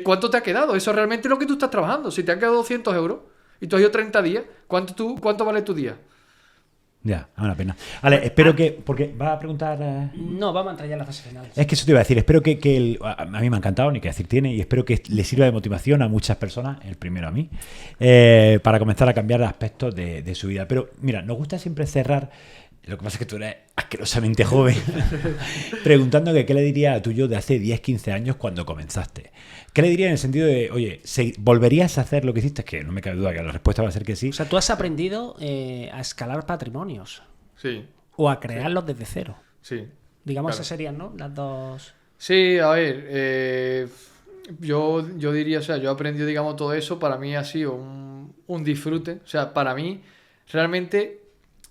¿Cuánto te ha quedado? Eso es realmente lo que tú estás trabajando. Si te han quedado 200 euros y tú has ido 30 días, ¿cuánto vale tu día?
ya, es una pena. Vale, espero que... Porque va a preguntar...
No, vamos a entrar ya en la fase final.
Es que eso te iba a decir, espero que a mí me ha encantado, ni que decir tiene, y espero que le sirva de motivación a muchas personas, el primero a mí, para comenzar a cambiar aspectos de su vida. Pero mira, nos gusta siempre cerrar, lo que pasa es que tú eres asquerosamente joven, preguntando que qué le diría a tu yo de hace 10, 15 años cuando comenzaste. ¿Qué le diría en el sentido de, oye, ¿volverías a hacer lo que hiciste? Que no me cabe duda que la respuesta va a ser que sí.
O sea, tú has aprendido a escalar patrimonios
Sí,
o a crearlos desde cero.
sí.
Digamos,
Claro.
esas serían, ¿no? Las dos.
Sí, a ver, yo diría, o sea, yo he aprendido, digamos, todo eso, para mí ha sido un disfrute, o sea, para mí realmente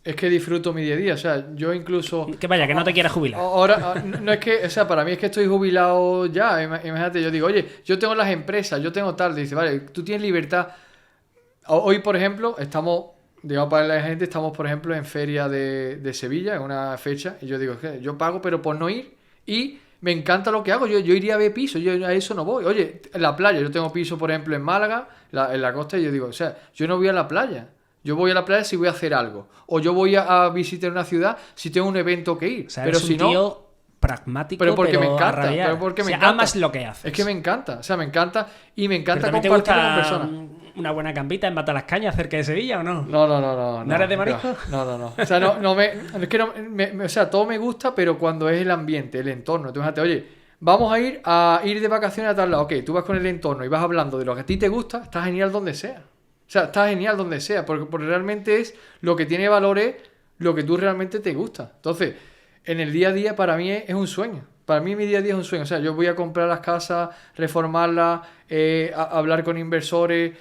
es que disfruto mi día a día, o sea, yo incluso...
Que vaya, que no te quieras jubilar.
Ahora, no es que, o sea, para mí es que estoy jubilado ya, imagínate, yo digo, oye, yo tengo las empresas, yo tengo tal, dice, vale, tú tienes libertad. Hoy, por ejemplo, digamos, para la gente, estamos, por ejemplo, en Feria de Sevilla, en una fecha, y yo digo, es que yo pago, pero por no ir, y me encanta lo que hago, yo iría a ver piso, yo a eso no voy. Oye, en la playa, yo tengo piso, por ejemplo, en Málaga, en la costa, y yo digo, o sea, yo no voy a la playa. Yo voy a la playa si voy a hacer algo. O yo voy a visitar una ciudad si tengo un evento que ir.
O sea,
pero
eres
si
un
no,
tío pragmático,
pero porque me
a
encanta.
rabiar.
Pero porque
O
me
sea,
encanta.
amas lo que haces.
Es que me encanta. O sea, me encanta. Y me
¿Pero
encanta
también te
compartir con
gusta
personas.
una buena campita en Matalascañas cerca de Sevilla o no?
No.
¿No eres de marisco?
No. O sea, es que o sea, todo me gusta, pero cuando es el ambiente, el entorno. Tú fíjate, oye, vamos a ir de vacaciones a tal lado. Ok, tú vas con el entorno y vas hablando de lo que a ti te gusta, está genial donde sea. O sea, está genial donde sea, porque realmente es lo que tiene valor es lo que tú realmente te gusta. Entonces, en el día a día para mí es un sueño. Para mí mi día a día es un sueño. O sea, yo voy a comprar las casas, reformarlas, hablar con inversores,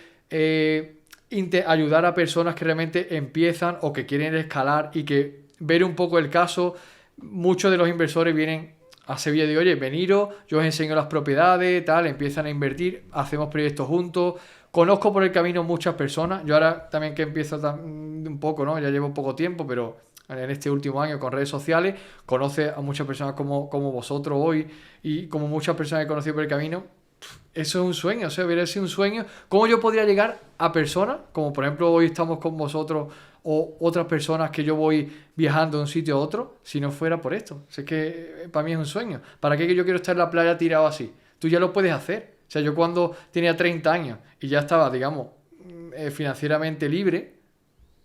ayudar a personas que realmente empiezan o que quieren escalar y que ver un poco el caso. Muchos de los inversores vienen a Sevilla y digo, oye, veniros, yo os enseño las propiedades, tal, empiezan a invertir, hacemos proyectos juntos. Conozco por el camino muchas personas. Yo ahora también que empiezo un poco, ¿no? Ya llevo poco tiempo, pero en este último año con redes sociales, conoce a muchas personas como vosotros hoy y como muchas personas que he conocido por el camino. Eso es un sueño, o sea, hubiera sido un sueño. ¿Cómo yo podría llegar a personas, como por ejemplo hoy estamos con vosotros o otras personas que yo voy viajando de un sitio a otro, si no fuera por esto? O sea, es que para mí es un sueño. ¿Para qué que yo quiero estar en la playa tirado así? Tú ya lo puedes hacer. O sea, yo cuando tenía 30 años y ya estaba, digamos, financieramente libre,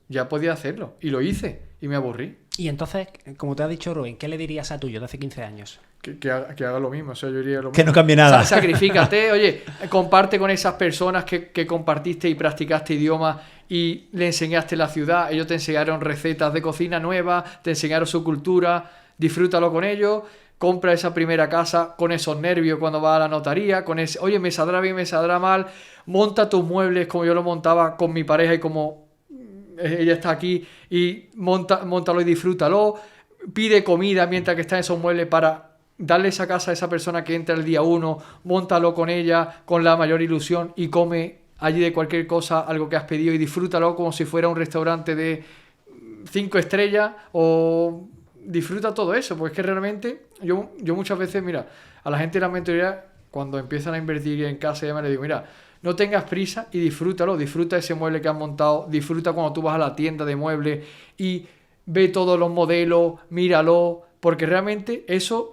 ya podía hacerlo. Y lo hice y me aburrí.
Y entonces, como te ha dicho Rubén, ¿qué le dirías a tuyo de hace 15 años?
Que haga lo mismo, o sea, yo diría lo mismo.
Que no cambie nada.
Sacrifícate, oye, comparte con esas personas que compartiste y practicaste idiomas y le enseñaste la ciudad, ellos te enseñaron recetas de cocina nuevas, te enseñaron su cultura, disfrútalo con ellos, compra esa primera casa con esos nervios cuando vas a la notaría, con ese, oye, me saldrá bien, me saldrá mal, monta tus muebles como yo lo montaba con mi pareja y como ella está aquí y móntalo y disfrútalo, pide comida mientras que está en esos muebles para darle esa casa a esa persona que entra el día 1, móntalo con ella con la mayor ilusión y come allí de cualquier cosa algo que has pedido y disfrútalo como si fuera un restaurante de 5 estrellas o disfruta todo eso, porque es que realmente yo muchas veces, mira, a la gente de la mentoría cuando empiezan a invertir en casa ya me le digo, mira, no tengas prisa y disfrútalo, disfruta ese mueble que has montado, disfruta cuando tú vas a la tienda de muebles y ve todos los modelos, míralo, porque realmente eso,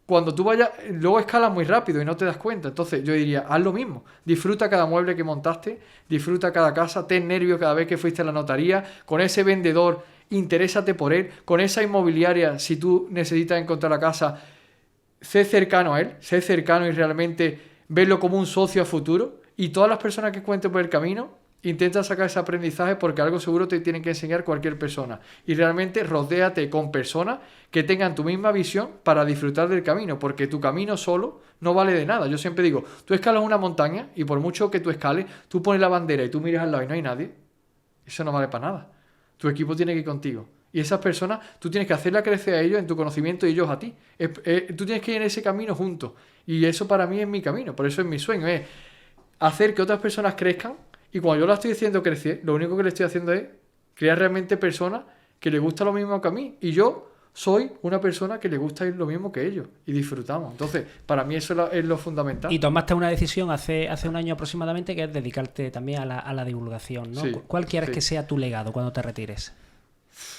cuando tú vayas, luego escalas muy rápido y no te das cuenta. Entonces yo diría, haz lo mismo, disfruta cada mueble que montaste, disfruta cada casa, ten nervios cada vez que fuiste a la notaría, con ese vendedor, interésate por él, con esa inmobiliaria, si tú necesitas encontrar la casa, sé cercano a él, sé cercano y realmente verlo como un socio a futuro. Y todas las personas que cuenten por el camino, intenta sacar ese aprendizaje porque algo seguro te tienen que enseñar cualquier persona. Y realmente rodéate con personas que tengan tu misma visión para disfrutar del camino, porque tu camino solo no vale de nada. Yo siempre digo, tú escalas una montaña y por mucho que tú escales, tú pones la bandera y tú miras al lado y no hay nadie, eso no vale para nada. Tu equipo tiene que ir contigo. Y esas personas, tú tienes que hacerla crecer a ellos en tu conocimiento y ellos a ti. Tú tienes que ir en ese camino juntos. Y eso para mí es mi camino, por eso es mi sueño, es hacer que otras personas crezcan. Y cuando yo la estoy haciendo crecer, lo único que le estoy haciendo es crear realmente personas que les gusta lo mismo que a mí. Y yo soy una persona que le gusta lo mismo que ellos. Y disfrutamos. Entonces, para mí eso es lo fundamental.
Y tomaste una decisión hace un año aproximadamente, que es dedicarte también a la divulgación, ¿no?
Sí,
¿Cuál quieres
sí.
que sea tu legado cuando te retires?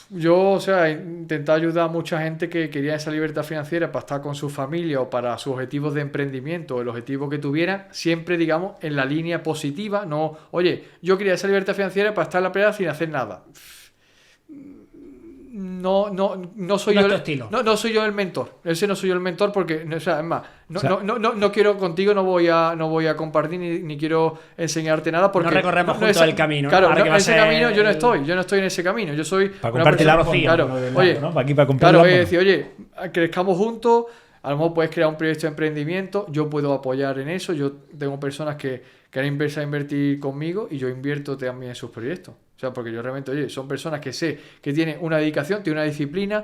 Yo, o sea, intenté ayudar a mucha gente que quería esa libertad financiera para estar con su familia o para sus objetivos de emprendimiento o el objetivo que tuvieran, siempre, digamos, en la línea positiva. No, oye, yo quería esa libertad financiera para estar en la playa sin hacer nada. No soy
No
yo
es tu estilo.
no soy yo el mentor. Ese no soy yo el mentor porque, o sea, es más, no quiero contigo, no voy a compartir ni quiero enseñarte nada porque
no recorremos juntos el camino.
Claro,
Ahora que va a
ese
ser
camino yo no estoy en ese camino. Yo soy
Para
una
compartir
persona-
la rocío.
Claro, oye,
¿no? Para aquí, para comprar la
decir, oye, crezcamos juntos. A lo mejor puedes crear un proyecto de emprendimiento, yo puedo apoyar en eso, yo tengo personas que quieren empezar a invertir conmigo y yo invierto también en sus proyectos. O sea, porque yo realmente, oye, son personas que sé que tienen una dedicación, tienen una disciplina,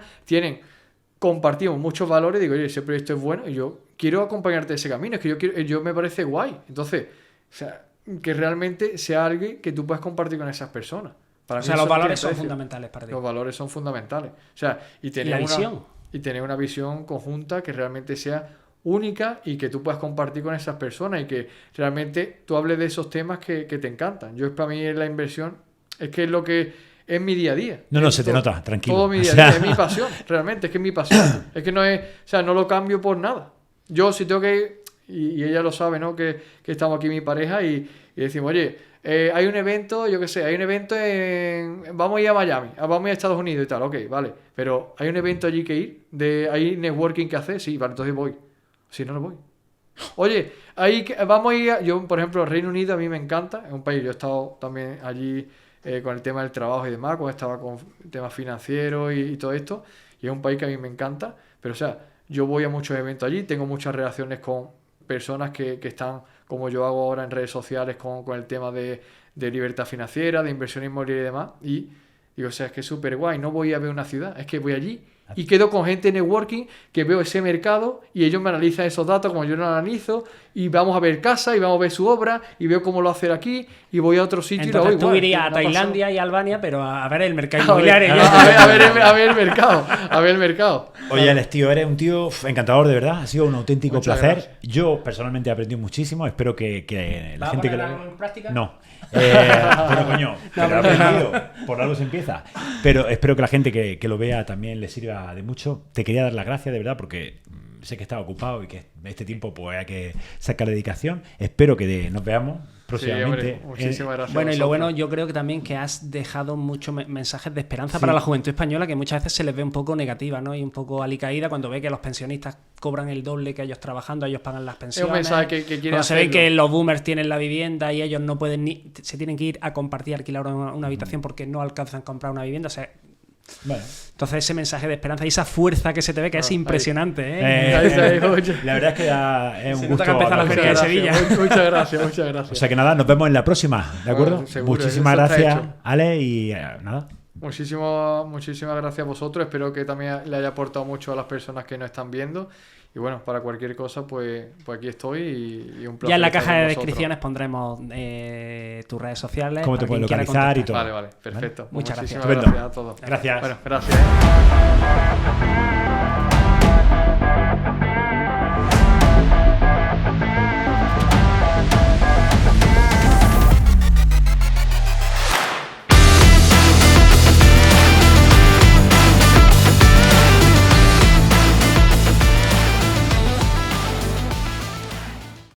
compartimos muchos valores, digo, oye, ese proyecto es bueno y yo quiero acompañarte en ese camino, es que yo me parece guay. Entonces, o sea, que realmente sea alguien que tú puedas compartir con esas personas. Para
O
mí
sea,
eso
los
no
valores
tiene
son
precio.
fundamentales para ti.
Los valores son fundamentales. O sea, y tener
la visión.
Y tener una visión conjunta que realmente sea única y que tú puedas compartir con esas personas y que realmente tú hables de esos temas que te encantan. Para mí la inversión es que es lo que es mi día a día.
No, se te
todo,
nota, tranquilo.
Todo mi día a día, es mi pasión, realmente, es que es mi pasión. Es que no es, o sea, no lo cambio por nada. Yo si tengo que, y ella lo sabe, ¿no? Que estamos aquí mi pareja y decimos, oye, hay un evento, yo qué sé, vamos a ir a Miami, vamos a ir a Estados Unidos y tal, ok, vale, pero hay un evento allí que ir, hay networking que hacer, sí, vale, entonces voy. Si no, no voy. Oye, vamos a ir. Yo, por ejemplo, Reino Unido a mí me encanta. Es un país, yo he estado también allí con el tema del trabajo y demás, cuando estaba con temas financieros y todo esto. Y es un país que a mí me encanta. Pero, o sea, yo voy a muchos eventos allí, tengo muchas relaciones con personas que están, como yo hago ahora en redes sociales, con el tema de libertad financiera, de inversión inmobiliaria y demás. Y digo, o sea, es que es súper guay. No voy a ver una ciudad, es que voy allí. Y quedo con gente networking que veo ese mercado y ellos me analizan esos datos como yo lo analizo y vamos a ver casa y vamos a ver su obra y veo cómo lo hacer aquí y voy a otro sitio.
Entonces
y
tú irías a Tailandia y Albania, pero a ver el mercado
a
inmobiliario.
ver el mercado. A ver el mercado.
Oye, Alex, tío, eres un tío encantador, de verdad. Ha sido un auténtico
Muchas
placer.
gracias.
Yo personalmente he aprendido muchísimo. Espero que la
¿Vas a
gente que
poner
lo
algo en práctica?
No. Pero coño, pero he aprendido. Por algo se empieza. Pero espero que la gente que lo vea también le sirva de mucho. Te quería dar las gracias, de verdad, porque sé que estás ocupado y que este tiempo pues hay que sacar dedicación. Espero que nos veamos próximamente.
Sí, hombre, muchísimas gracias.
Bueno,
a
y lo
vosotros.
bueno, yo creo que también que has dejado muchos mensajes de esperanza para la juventud española, que muchas veces se les ve un poco negativa, ¿no? Y un poco alicaída cuando ve que los pensionistas cobran el doble que ellos trabajando, ellos pagan las pensiones.
Es un mensaje que quiere
Cuando se ve
hacerlo.
que los boomers tienen la vivienda y ellos no pueden ni... Se tienen que ir a compartir, alquilar una habitación porque no alcanzan a comprar una vivienda. O sea,
Bueno.
entonces ese mensaje de esperanza y esa fuerza que se te ve, que es impresionante,
La verdad es que es un
Se
gusto
nota que empezó la
hablar
feria de
contigo.
Sevilla.
Muchas gracias.
O sea que nada, nos vemos en la próxima, ¿de acuerdo?
Bueno, seguro,
Muchísimas
eso está
gracias,
hecho.
Ale, y nada.
Muchísimas gracias a vosotros. Espero que también le haya aportado mucho a las personas que nos están viendo. Y bueno, para cualquier cosa, pues aquí estoy y un placer.
Ya en la
estar
caja
con
de
vosotros.
descripciones pondremos tus redes sociales.
Cómo te
para
pueden
quien quiera
localizar y
contactar.
todo.
Vale, perfecto.
Muchas
Muchísimas
gracias.
gracias a todos.
Gracias.
Bueno, gracias.